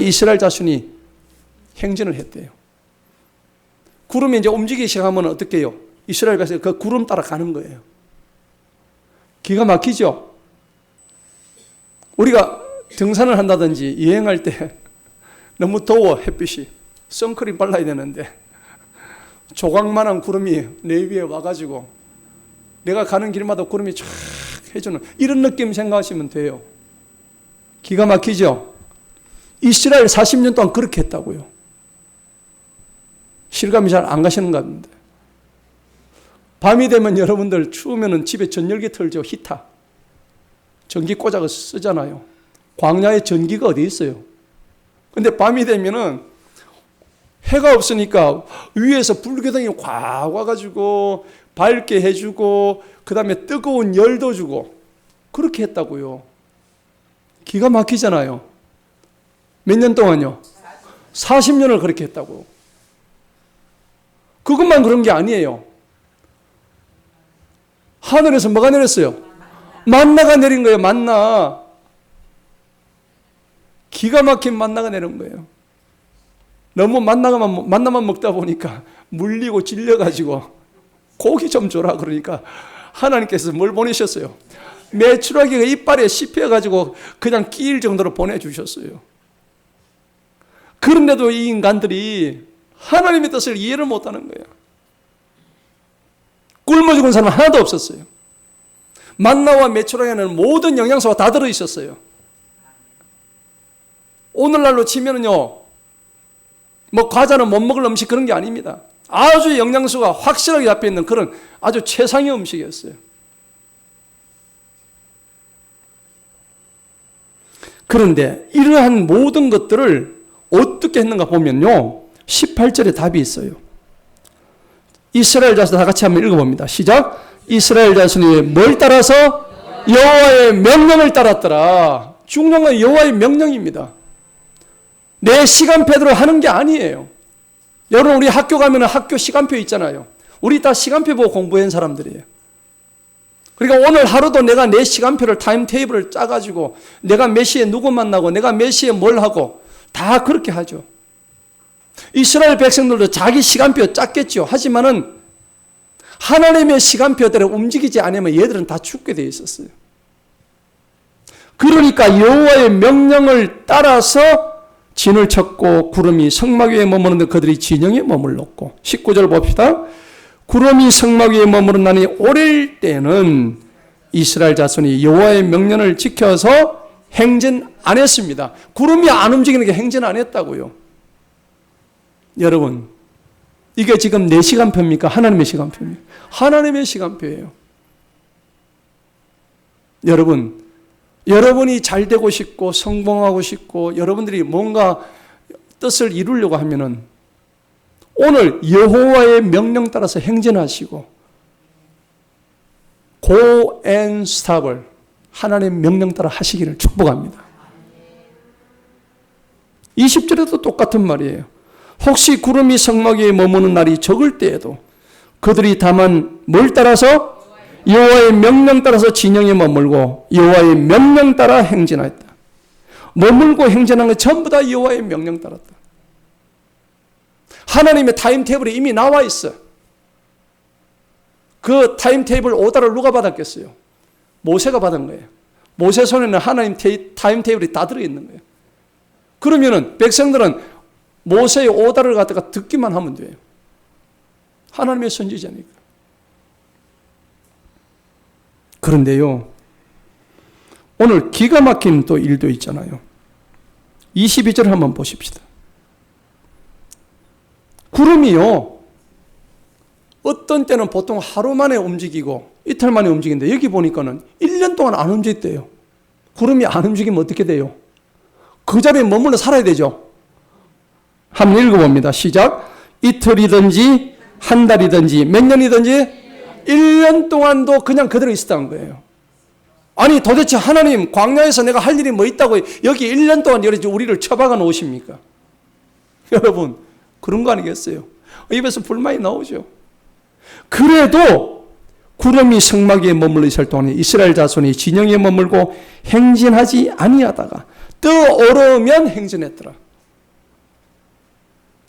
이스라엘 자손이 행진을 했대요. 구름이 이제 움직이기 시작하면 어떻게 해요? 이스라엘 백성이 그 구름 따라 가는 거예요. 기가 막히죠? 우리가 등산을 한다든지 여행할 때 너무 더워, 햇빛이. 선크림 발라야 되는데 조각만한 구름이 내 위에 와가지고 내가 가는 길마다 구름이 쫙 해주는 이런 느낌 생각하시면 돼요. 기가 막히죠? 이스라엘 40년 동안 그렇게 했다고요. 실감이 잘 안 가시는 것 같은데. 밤이 되면 여러분들 추우면 집에 전열기 틀죠. 히터. 전기 꽂아서 쓰잖아요. 광야에 전기가 어디 있어요? 근데 밤이 되면은 해가 없으니까 위에서 불교등이 확 와가지고 밝게 해주고 그 다음에 뜨거운 열도 주고 그렇게 했다고요. 기가 막히잖아요. 몇 년 동안요? 40년을 그렇게 했다고. 그것만 그런 게 아니에요. 하늘에서 뭐가 내렸어요? 만나가 내린 거예요. 만나. 기가 막힌 만나가 내린 거예요. 너무 만나만 먹다 보니까 물리고 질려가지고 고기 좀 줘라 그러니까 하나님께서 뭘 보내셨어요? 메추라기가 이빨에 씹혀가지고 그냥 끼일 정도로 보내주셨어요. 그런데도 이 인간들이 하나님의 뜻을 이해를 못하는 거예요. 굶어 죽은 사람은 하나도 없었어요. 만나와 메추라기에는 모든 영양소가 다 들어있었어요. 오늘날로 치면은요, 뭐 과자는 못 먹을 음식 그런 게 아닙니다. 아주 영양소가 확실하게 잡혀 있는 그런 아주 최상의 음식이었어요. 그런데 이러한 모든 것들을 어떻게 했는가 보면요, 18절에 답이 있어요. 이스라엘 자손 다 같이 한번 읽어봅니다. 시작. 이스라엘 자손이 뭘 따라서? 여호와의 명령을 따랐더라. 중요한 건 여호와의 명령입니다. 내 시간표대로 하는 게 아니에요. 여러분, 우리 학교 가면 학교 시간표 있잖아요. 우리 다 시간표 보고 공부한 사람들이에요. 그러니까 오늘 하루도 내가 내 시간표를, 타임테이블을 짜가지고 내가 몇 시에 누구 만나고 내가 몇 시에 뭘 하고 다 그렇게 하죠. 이스라엘 백성들도 자기 시간표 짰겠죠. 하지만은 하나님의 시간표대로 움직이지 않으면 얘들은 다 죽게 되어 있었어요. 그러니까 여호와의 명령을 따라서 진을 쳤고 구름이 성막 위에 머무르는데 그들이 진영에 머물렀고. 19절 봅시다. 구름이 성막 위에 머무르나니 오릴 때는 이스라엘 자손이 여호와의 명령을 지켜서 행진 안 했습니다. 구름이 안 움직이는 게 행진 안 했다고요. 여러분, 이게 지금 내 시간표입니까? 하나님의 시간표입니까? 하나님의 시간표예요. 여러분, 여러분이 잘 되고 싶고 성공하고 싶고 여러분들이 뭔가 뜻을 이루려고 하면은 오늘 여호와의 명령 따라서 행진하시고 go and stop을 하나님의 명령 따라 하시기를 축복합니다. 20절에도 똑같은 말이에요. 혹시 구름이 성막 위에 머무는 날이 적을 때에도 그들이 다만 뭘 따라서? 여호와의 명령 따라서 진영에 머물고 여호와의 명령 따라 행진하였다. 머물고 행진한 것 전부 다 여호와의 명령 따랐다. 하나님의 타임테이블에 이미 나와 있어. 그 타임테이블 오더를 누가 받았겠어요? 모세가 받은 거예요. 모세 손에는 하나님 타임테이블이 다 들어있는 거예요. 그러면은 백성들은 모세의 오더를 갖다가 듣기만 하면 돼요. 하나님의 선지자니까. 그런데요, 오늘 기가 막힌 또 일도 있잖아요. 22절 한번 보십시다. 구름이요, 어떤 때는 보통 하루 만에 움직이고 이틀 만에 움직이는데 여기 보니까는 1년 동안 안 움직였대요. 구름이 안 움직이면 어떻게 돼요? 그 자리에 머물러 살아야 되죠. 한번 읽어봅니다. 시작. 이틀이든지 한 달이든지 몇 년이든지 1년 동안도 그냥 그대로 있었다는 거예요. 아니 도대체 하나님 광야에서 내가 할 일이 뭐 있다고 여기 1년 동안 우리를 처박아 놓으십니까? 여러분 그런 거 아니겠어요? 입에서 불만이 나오죠. 그래도 구름이 성막 위에 머물러 있을 동안에 이스라엘 자손이 진영에 머물고 행진하지 아니하다가 떠오르면 행진했더라.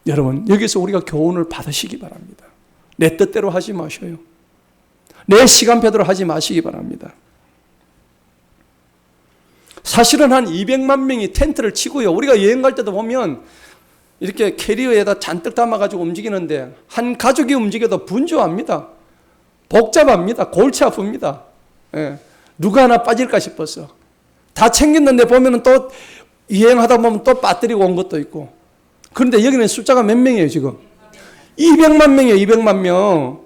여러분 여기서 우리가 교훈을 받으시기 바랍니다. 내 뜻대로 하지 마셔요. 내 시간표대로 하지 마시기 바랍니다. 사실은 한 200만 명이 텐트를 치고요. 우리가 여행 갈 때도 보면 이렇게 캐리어에다 잔뜩 담아가지고 움직이는데 한 가족이 움직여도 분주합니다. 복잡합니다. 골치 아픕니다. 예. 누가 하나 빠질까 싶어서. 다 챙겼는데 보면 또 여행하다 보면 또 빠뜨리고 온 것도 있고. 그런데 여기는 숫자가 몇 명이에요 지금? 200만 명이에요. 200만 명.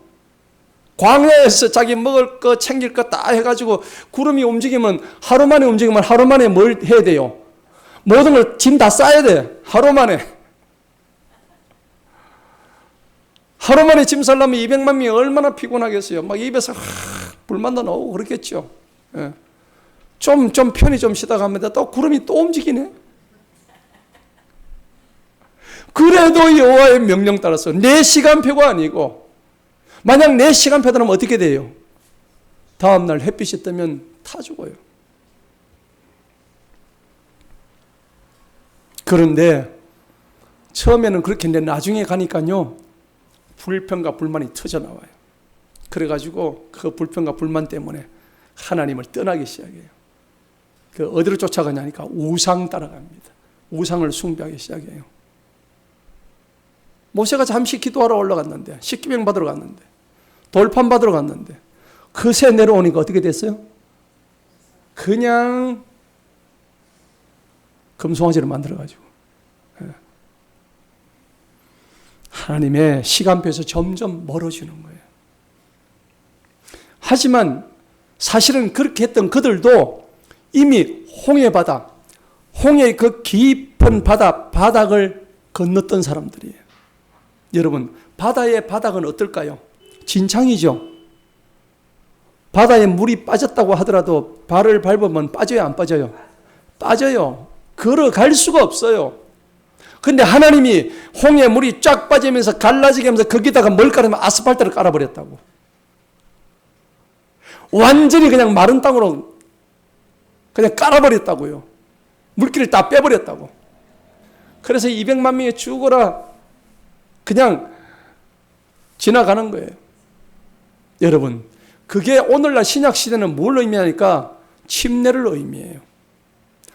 광야에서 자기 먹을 거 챙길 거 다 해가지고 구름이 움직이면 하루 만에 움직이면 하루 만에 뭘 해야 돼요? 모든 걸 짐 다 싸야 돼. 하루 만에. 하루 만에 짐 싸려면 200만 명이 얼마나 피곤하겠어요. 막 입에서 불만도 나오고 그렇겠죠. 예. 좀 편히 좀 쉬다가 합니다. 또 구름이 또 움직이네. 그래도 여호와의 명령 따라서 내 시간표가 아니고 만약 내 시간표대로면 어떻게 돼요? 다음날 햇빛이 뜨면 타 죽어요. 그런데 처음에는 그렇게 했는데 나중에 가니까요 불평과 불만이 터져나와요. 그래가지고 그 불평과 불만 때문에 하나님을 떠나기 시작해요. 그 어디로 쫓아가냐니까 우상 따라갑니다. 우상을 숭배하기 시작해요. 모세가 잠시 기도하러 올라갔는데 십계명 받으러 갔는데 돌판 받으러 갔는데 그새 내려오니까 어떻게 됐어요? 그냥 금송아지를 만들어가지고 하나님의 시간표에서 점점 멀어지는 거예요. 하지만 사실은 그렇게 했던 그들도 이미 홍해바다, 홍해의 그 깊은 바닥을 건넜던 사람들이에요. 여러분 바다의 바닥은 어떨까요? 진창이죠. 바다에 물이 빠졌다고 하더라도 발을 밟으면 빠져요, 안 빠져요? 빠져요. 걸어갈 수가 없어요. 근데 하나님이 홍해 물이 쫙 빠지면서 갈라지게 하면서 거기다가 뭘 깔으면 아스팔트를 깔아버렸다고. 완전히 그냥 마른 땅으로 그냥 깔아버렸다고요. 물기를 다 빼버렸다고. 그래서 200만 명이 죽어라 그냥 지나가는 거예요. 여러분 그게 오늘날 신약시대는 뭘 의미하니까 침례를 의미해요.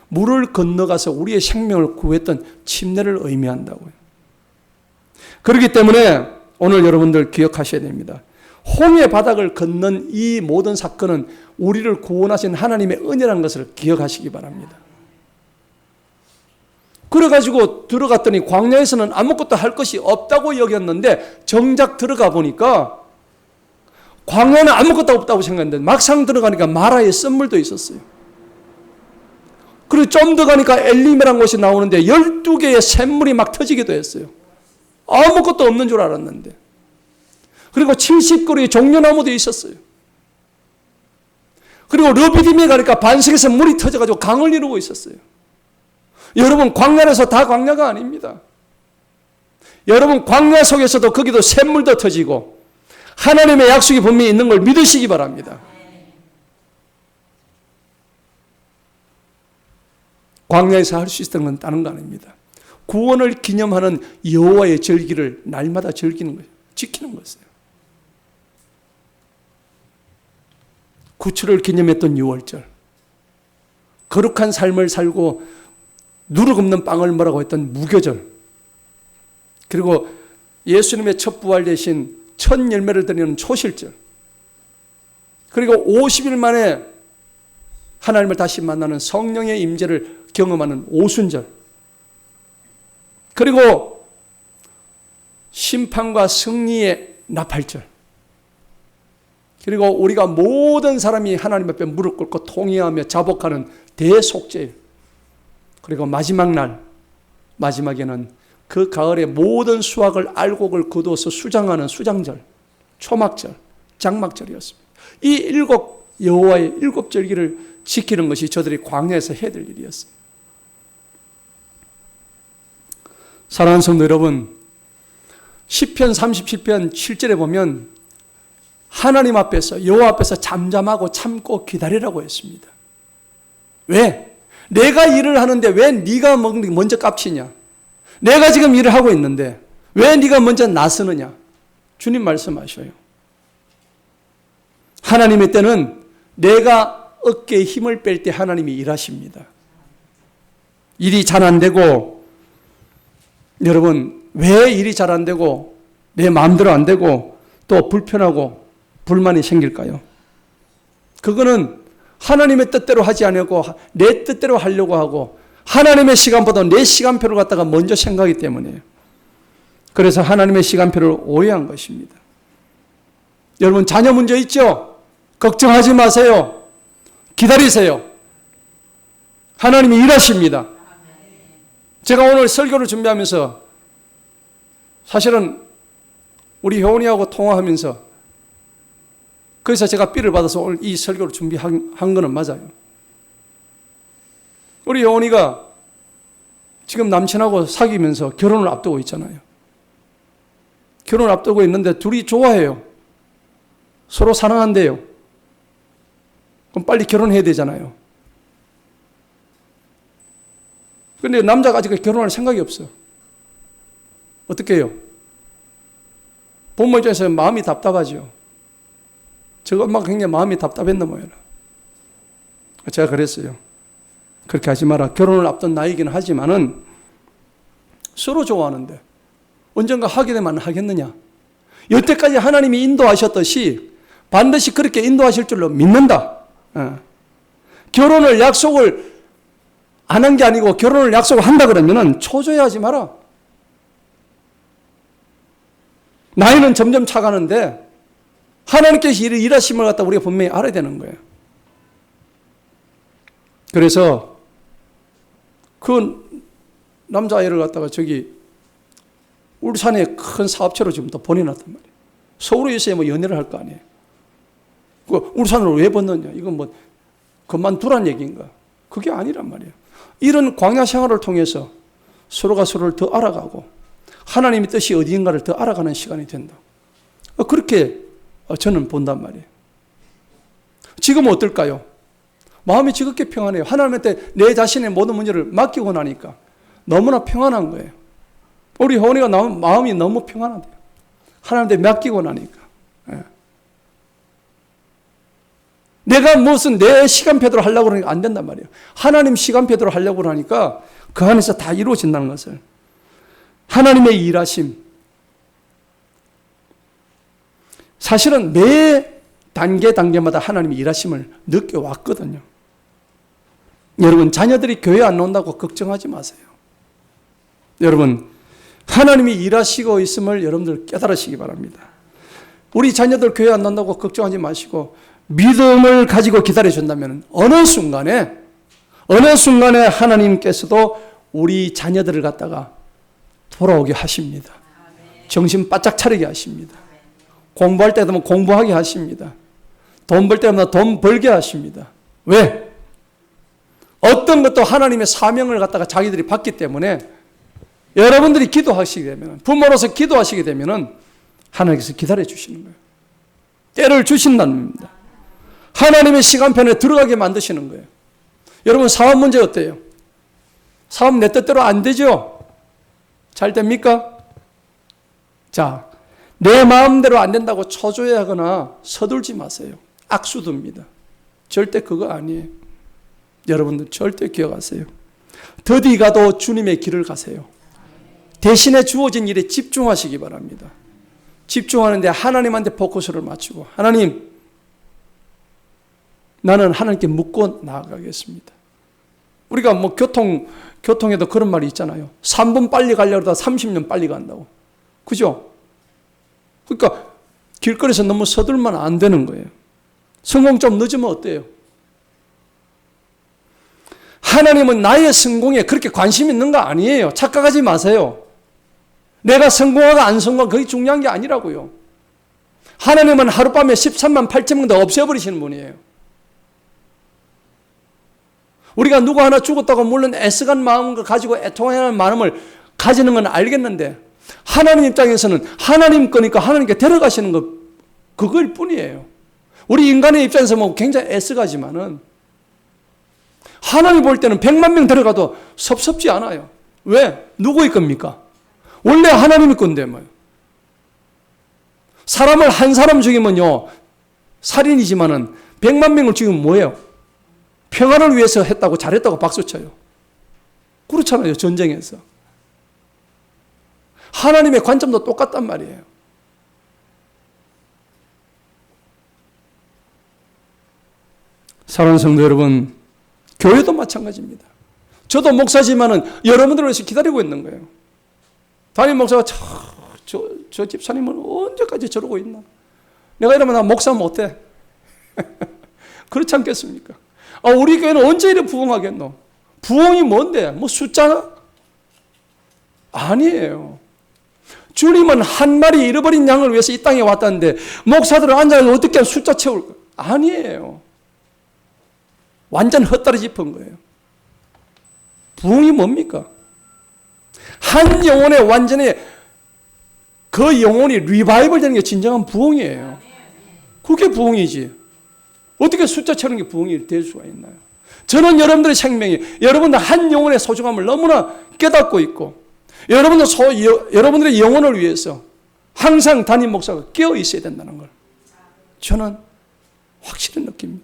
물을 건너가서 우리의 생명을 구했던 침례를 의미한다고요. 그렇기 때문에 오늘 여러분들 기억하셔야 됩니다. 홍해 바닥을 건넌 이 모든 사건은 우리를 구원하신 하나님의 은혜라는 것을 기억하시기 바랍니다. 그래가지고 들어갔더니 광야에서는 아무것도 할 것이 없다고 여겼는데 정작 들어가 보니까 광야는 아무것도 없다고 생각했는데 막상 들어가니까 마라의 썬물도 있었어요. 그리고 좀 더 가니까 엘림이라는 곳이 나오는데 12개의 샘물이 막 터지기도 했어요. 아무것도 없는 줄 알았는데. 그리고 70그루의 종려나무도 있었어요. 그리고 르비딤에 가니까 반석에서 물이 터져가지고 강을 이루고 있었어요. 여러분 광야에서 다 광야가 아닙니다. 여러분 광야 속에서도 거기도 샘물도 터지고 하나님의 약속이 분명히 있는 걸 믿으시기 바랍니다. 광야에서 할 수 있었던 건 다른 거 아닙니다. 구원을 기념하는 여호와의 절기를 날마다 즐기는 거예요. 지키는 것이에요. 구출을 기념했던 6월절. 거룩한 삶을 살고 누룩 없는 빵을 뭐라고 했던 무교절. 그리고 예수님의 첫 부활 대신 첫 열매를 드리는 초실절. 그리고 50일 만에 하나님을 다시 만나는 성령의 임재를 경험하는 오순절. 그리고 심판과 승리의 나팔절. 그리고 우리가 모든 사람이 하나님 앞에 무릎 꿇고 통회하며 자복하는 대속죄일. 그리고 마지막 날, 마지막에는 그 가을의 모든 수확을 알곡을 거두어서 수장하는 수장절, 초막절, 장막절이었습니다. 이 7 여호와의 7 절기를 지키는 것이 저들이 광야에서 해야 될 일이었습니다. 사랑하는 성도 여러분, 시편 37편 7절에 보면 하나님 앞에서 여호와 앞에서 잠잠하고 참고 기다리라고 했습니다. 왜? 내가 일을 하는데 왜 네가 먼저 깝치냐? 내가 지금 일을 하고 있는데 왜 네가 먼저 나서느냐? 주님 말씀하셔요. 하나님의 때는 내가 어깨에 힘을 뺄 때 하나님이 일하십니다. 일이 잘 안 되고, 여러분 왜 일이 잘 안 되고 내 마음대로 안 되고 또 불편하고 불만이 생길까요? 그거는 하나님의 뜻대로 하지 않고 내 뜻대로 하려고 하고 하나님의 시간보다 내 시간표를 갖다가 먼저 생각하기 때문이에요. 그래서 하나님의 시간표를 오해한 것입니다. 여러분 자녀 문제 있죠? 걱정하지 마세요. 기다리세요. 하나님이 일하십니다. 제가 오늘 설교를 준비하면서 사실은 우리 효원이하고 통화하면서 그래서 제가 삐를 받아서 오늘 이 설교를 준비한 거는 맞아요. 우리 효원이가 지금 남친하고 사귀면서 결혼을 앞두고 있잖아요. 결혼을 앞두고 있는데 둘이 좋아해요. 서로 사랑한대요. 그럼 빨리 결혼해야 되잖아요. 그런데 남자가 아직 결혼할 생각이 없어. 어떻게 해요? 부모 입장에서 마음이 답답하죠. 저 엄마가 굉장히 마음이 답답했나 봐요. 제가 그랬어요. 그렇게 하지 마라. 결혼을 앞둔 나이긴 하지만은 서로 좋아하는데 언젠가 하게 되면 하겠느냐. 여태까지 하나님이 인도하셨듯이 반드시 그렇게 인도하실 줄로 믿는다. 결혼을 약속을 안 한 게 아니고 결혼을 약속을 한다 그러면은 초조해하지 마라. 나이는 점점 차가는데 하나님께서 일하심을 갖다 우리가 분명히 알아야 되는 거예요. 그래서 그 남자아이를 갖다가 저기 울산에 큰 사업체로 지금 또 보내놨단 말이에요. 서울에 있어야 뭐 연애를 할 거 아니에요. 그 울산으로 왜 보냈냐? 이건 뭐 그만두란 얘기인가? 그게 아니란 말이에요. 이런 광야 생활을 통해서 서로가 서로를 더 알아가고 하나님의 뜻이 어디인가를 더 알아가는 시간이 된다. 그렇게 저는 본단 말이에요. 지금은 어떨까요? 마음이 지극히 평안해요. 하나님한테 내 자신의 모든 문제를 맡기고 나니까 너무나 평안한 거예요. 우리 효원이가 마음이 너무 평안하대요. 하나님한테 맡기고 나니까. 내가 무슨 내 시간표대로 하려고 그러니까 안 된단 말이에요. 하나님 시간표대로 하려고 하니까 그 안에서 다 이루어진다는 것을. 하나님의 일하심. 사실은 매 단계마다 하나님의 일하심을 느껴왔거든요. 여러분 자녀들이 교회 안 온다고 걱정하지 마세요. 여러분 하나님이 일하시고 있음을 여러분들 깨달으시기 바랍니다. 우리 자녀들 교회 안 온다고 걱정하지 마시고 믿음을 가지고 기다려준다면 어느 순간에 하나님께서도 우리 자녀들을 갖다가 돌아오게 하십니다. 정신 바짝 차리게 하십니다. 공부할 때 되면 공부하게 하십니다. 돈 벌 때 되면 돈 벌게 하십니다. 왜? 어떤 것도 하나님의 사명을 갖다가 자기들이 받기 때문에 여러분들이 기도하시게 되면, 부모로서 기도하시게 되면 하나님께서 기다려 주시는 거예요. 때를 주신다는 겁니다. 하나님의 시간편에 들어가게 만드시는 거예요. 여러분 사업 문제 어때요? 사업 내 뜻대로 안 되죠? 잘 됩니까? 자, 내 마음대로 안 된다고 초조해하거나 서둘지 마세요. 악수듭니다. 절대 그거 아니에요. 여러분들 절대 기억하세요. 더디 가도 주님의 길을 가세요. 대신에 주어진 일에 집중하시기 바랍니다. 집중하는데 하나님한테 포커스를 맞추고, 하나님, 나는 하나님께 묻고 나아가겠습니다. 우리가 뭐 교통에도 그런 말이 있잖아요. 3분 빨리 가려고 하다 30년 빨리 간다고. 그죠? 그러니까 길거리에서 너무 서둘면 안 되는 거예요. 성공 좀 늦으면 어때요? 하나님은 나의 성공에 그렇게 관심 있는 거 아니에요. 착각하지 마세요. 내가 성공하고 안 성공하고 그게 중요한 게 아니라고요. 하나님은 하룻밤에 13만 8천 명 더 없애버리시는 분이에요. 우리가 누구 하나 죽었다고 물론 애쓰간 마음을 가지고 애통하는 마음을 가지는 건 알겠는데, 하나님 입장에서는 하나님 거니까 하나님께 데려가시는 것, 그걸 뿐이에요. 우리 인간의 입장에서 뭐 굉장히 애쓰가지만은 하나님 볼 때는 100만 명 데려가도 섭섭지 않아요. 왜? 누구의 겁니까? 원래 하나님의 건데 뭐요. 사람을 한 사람 죽이면요, 살인이지만은 100만 명을 죽이면 뭐예요? 평화를 위해서 했다고, 잘했다고 박수쳐요. 그렇잖아요, 전쟁에서. 하나님의 관점도 똑같단 말이에요. 사랑하는 성도 여러분, 교회도 마찬가지입니다. 저도 목사지만은 여러분들을 위해서 기다리고 있는 거예요. 담임 목사가 저 집사님은 언제까지 저러고 있나? 내가 이러면 나 목사 못해. 그렇지 않겠습니까? 우리 교회는 언제 이래 부흥하겠노? 부흥이 뭔데? 뭐 숫자? 아니에요. 주님은 한 마리 잃어버린 양을 위해서 이 땅에 왔다는데 목사들을 앉아서 어떻게 숫자 채울까? 아니에요. 완전 헛다리 짚은 거예요. 부흥이 뭡니까? 한 영혼의 완전히 그 영혼이 리바이벌 되는 게 진정한 부흥이에요. 그게 부흥이지. 어떻게 숫자 채우는 게 부흥이 될 수가 있나요? 저는 여러분들의 생명이, 여러분들 한 영혼의 소중함을 너무나 깨닫고 있고, 여러분들의 영혼을 위해서 항상 담임 목사가 깨어 있어야 된다는 걸 저는 확실히 느낍니다.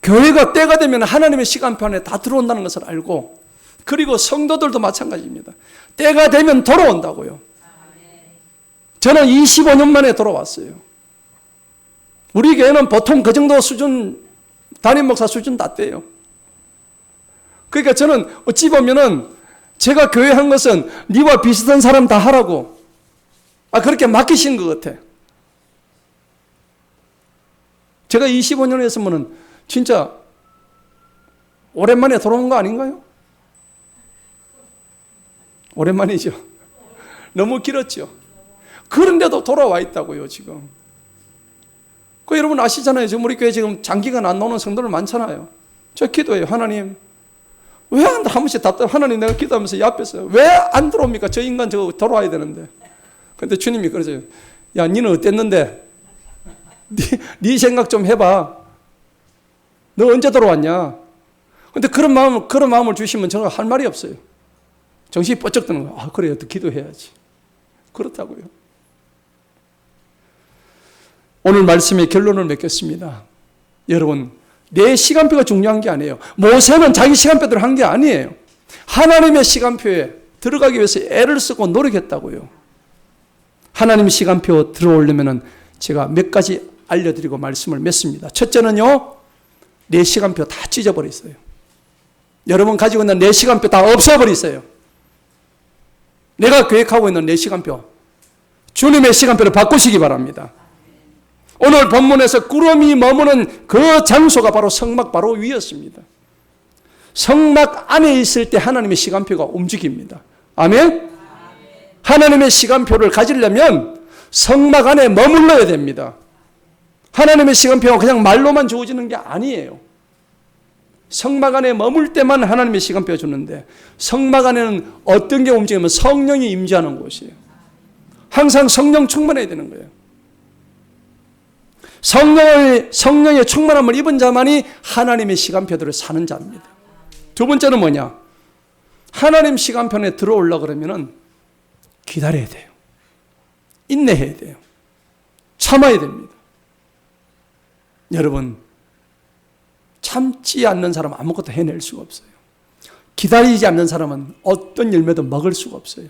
교회가 때가 되면 하나님의 시간표안에 다 들어온다는 것을 알고, 그리고 성도들도 마찬가지입니다. 때가 되면 돌아온다고요. 저는 25년 만에 돌아왔어요. 우리 교회는 보통 그 정도 수준, 담임 목사 수준 다 돼요. 그러니까 저는 어찌 보면은 제가 교회 한 것은 니와 비슷한 사람 다 하라고 그렇게 맡기신 것 같아. 제가 25년 했으면은 진짜 오랜만에 돌아온 거 아닌가요? 오랜만이죠. 너무 길었죠. 그런데도 돌아와 있다고요, 지금. 여러분 아시잖아요. 지금 우리 교회 지금 장기간 안 나오는 성도들 많잖아요. 저 기도해요. 하나님, 왜 한 번씩 답답, 하나님 내가 기도하면서 이 앞에서 왜 안 들어옵니까? 저 인간 저거 돌아와야 되는데. 근데 주님이 그러세요. 야, 니는 어땠는데? 네 생각 좀 해봐. 너 언제 돌아왔냐? 근데 그런 마음을 주시면 저는 할 말이 없어요. 정신이 뻗쩍 드는 거예요. 그래요. 또 기도해야지. 그렇다고요. 오늘 말씀의 결론을 맺겠습니다. 여러분, 내 시간표가 중요한 게 아니에요. 모세는 자기 시간표대로 한 게 아니에요. 하나님의 시간표에 들어가기 위해서 애를 쓰고 노력했다고요. 하나님의 시간표 들어오려면 제가 몇 가지 알려드리고 말씀을 맺습니다. 첫째는요, 내 시간표 다 찢어버렸어요. 여러분 가지고 있는 내 시간표 다 없애버렸어요. 내가 계획하고 있는 내 시간표, 주님의 시간표를 바꾸시기 바랍니다. 오늘 본문에서 구름이 머무는 그 장소가 바로 성막 바로 위였습니다. 성막 안에 있을 때 하나님의 시간표가 움직입니다. 아멘? 하나님의 시간표를 가지려면 성막 안에 머물러야 됩니다. 하나님의 시간표가 그냥 말로만 주어지는 게 아니에요. 성막 안에 머물 때만 하나님의 시간표가 주는데, 성막 안에는 어떤 게 움직이면 성령이 임재하는 곳이에요. 항상 성령 충만해야 되는 거예요. 성령의 충만함을 입은 자만이 하나님의 시간표대로 사는 자입니다. 두 번째는 뭐냐? 하나님 시간편에 들어오려고 그러면은 기다려야 돼요. 인내해야 돼요. 참아야 됩니다. 여러분, 참지 않는 사람은 아무것도 해낼 수가 없어요. 기다리지 않는 사람은 어떤 열매도 먹을 수가 없어요.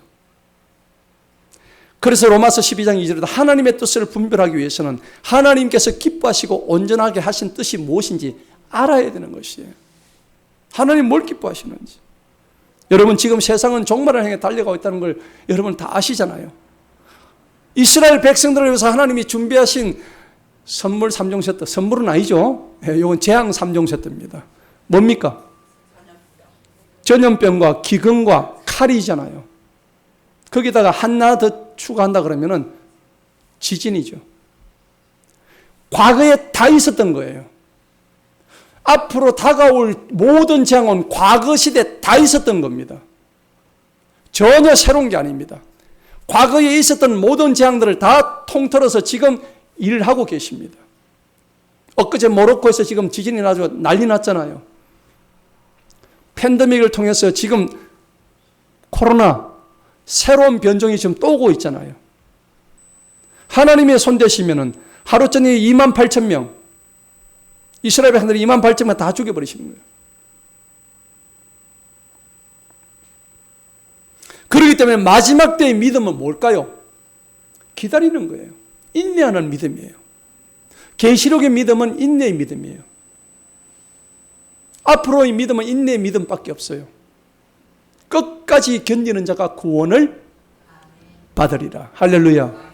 그래서 로마서 12장 2절에도 하나님의 뜻을 분별하기 위해서는 하나님께서 기뻐하시고 온전하게 하신 뜻이 무엇인지 알아야 되는 것이에요. 하나님 뭘 기뻐하시는지. 여러분, 지금 세상은 종말을 향해 달려가고 있다는 걸 여러분 다 아시잖아요. 이스라엘 백성들을 위해서 하나님이 준비하신 선물 3종 세트, 선물은 아니죠. 이건 재앙 3종 세트입니다. 뭡니까? 전염병과 기근과 칼이잖아요. 거기다가 하나 더 추가한다 그러면은 지진이죠. 과거에 다 있었던 거예요. 앞으로 다가올 모든 재앙은 과거 시대에 다 있었던 겁니다. 전혀 새로운 게 아닙니다. 과거에 있었던 모든 재앙들을 다 통틀어서 지금 일을 하고 계십니다. 엊그제 모로코에서 지금 지진이 나서 난리 났잖아요. 팬데믹을 통해서 지금 코로나 새로운 변종이 지금 또 오고 있잖아요. 하나님의 손 대시면은 하루 전에 28,000명, 이스라엘 백성들이 28,000명 다 죽여버리시는 거예요. 그렇기 때문에 마지막 때의 믿음은 뭘까요? 기다리는 거예요. 인내하는 믿음이에요. 계시록의 믿음은 인내의 믿음이에요. 앞으로의 믿음은 인내의 믿음밖에 없어요. 끝까지 견디는 자가 구원을 받으리라. 할렐루야.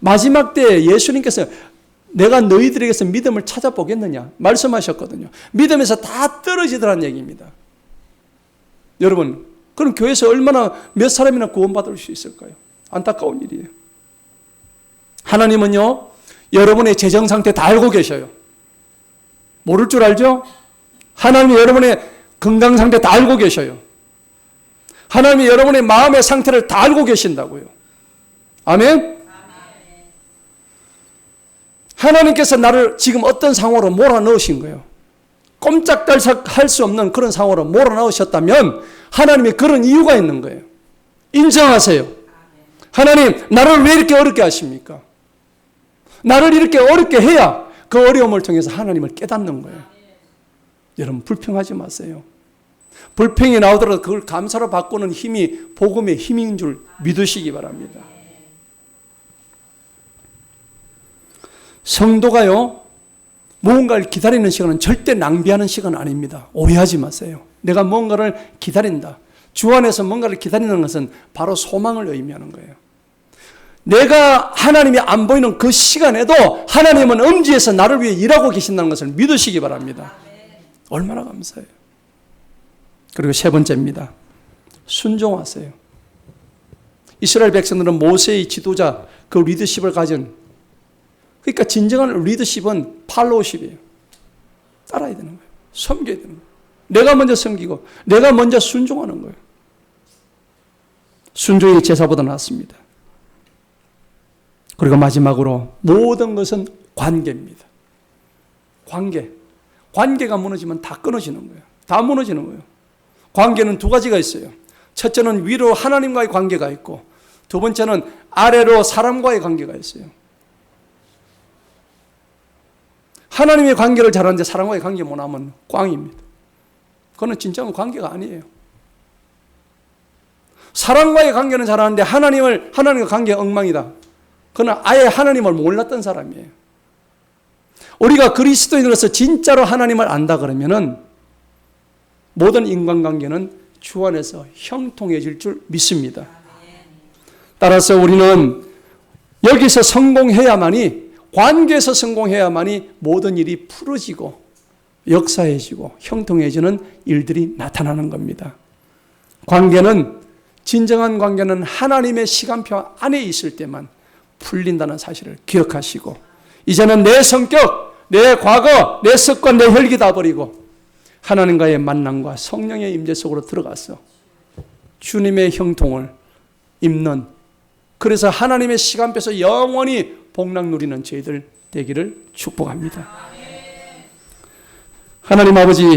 마지막 때 예수님께서 내가 너희들에게서 믿음을 찾아보겠느냐 말씀하셨거든요. 믿음에서 다 떨어지더라는 얘기입니다. 여러분, 그럼 교회에서 얼마나 몇 사람이나 구원받을 수 있을까요? 안타까운 일이에요. 하나님은요, 여러분의 재정 상태 다 알고 계셔요. 모를 줄 알죠? 하나님이 여러분의 건강 상태 다 알고 계셔요. 하나님이 여러분의 마음의 상태를 다 알고 계신다고요. 아멘? 하나님께서 나를 지금 어떤 상황으로 몰아넣으신 거예요. 꼼짝달싹 수 없는 그런 상황으로 몰아넣으셨다면 하나님이 그런 이유가 있는 거예요. 인정하세요. 하나님, 나를 왜 이렇게 어렵게 하십니까? 나를 이렇게 어렵게 해야 그 어려움을 통해서 하나님을 깨닫는 거예요. 여러분, 불평하지 마세요. 불평이 나오더라도 그걸 감사로 바꾸는 힘이 복음의 힘인 줄 믿으시기 바랍니다. 성도가요, 무언가를 기다리는 시간은 절대 낭비하는 시간은 아닙니다. 오해하지 마세요. 내가 뭔가를 기다린다. 주 안에서 뭔가를 기다리는 것은 바로 소망을 의미하는 거예요. 내가 하나님이 안 보이는 그 시간에도 하나님은 엄지에서 나를 위해 일하고 계신다는 것을 믿으시기 바랍니다. 얼마나 감사해요. 그리고 세 번째입니다. 순종하세요. 이스라엘 백성들은 모세의 지도자, 그 리더십을 가진, 그러니까 진정한 리더십은 팔로우십이에요. 따라야 되는 거예요. 섬겨야 되는 거예요. 내가 먼저 섬기고 내가 먼저 순종하는 거예요. 순종이 제사보다 낫습니다. 그리고 마지막으로 모든 것은 관계입니다. 관계가 무너지면 다 끊어지는 거예요. 다 무너지는 거예요. 관계는 두 가지가 있어요. 첫째는 위로 하나님과의 관계가 있고, 두 번째는 아래로 사람과의 관계가 있어요. 하나님의 관계를 잘하는데 사람과의 관계 못하면 꽝입니다. 그건 진정한 관계가 아니에요. 사람과의 관계는 잘하는데 하나님과 관계가 엉망이다. 그건 아예 하나님을 몰랐던 사람이에요. 우리가 그리스도인으로서 진짜로 하나님을 안다 그러면은 모든 인간관계는 주 안에서 형통해질 줄 믿습니다. 따라서 우리는 여기서 성공해야만이, 관계에서 성공해야만이 모든 일이 풀어지고 역사해지고 형통해지는 일들이 나타나는 겁니다. 진정한 관계는 하나님의 시간표 안에 있을 때만 풀린다는 사실을 기억하시고, 이제는 내 성격, 내 과거, 내 습관, 내 혈기 다 버리고 하나님과의 만남과 성령의 임재 속으로 들어가서 주님의 형통을 입는, 그래서 하나님의 시간표에서 영원히 복락 누리는 저희들 되기를 축복합니다. 하나님 아버지,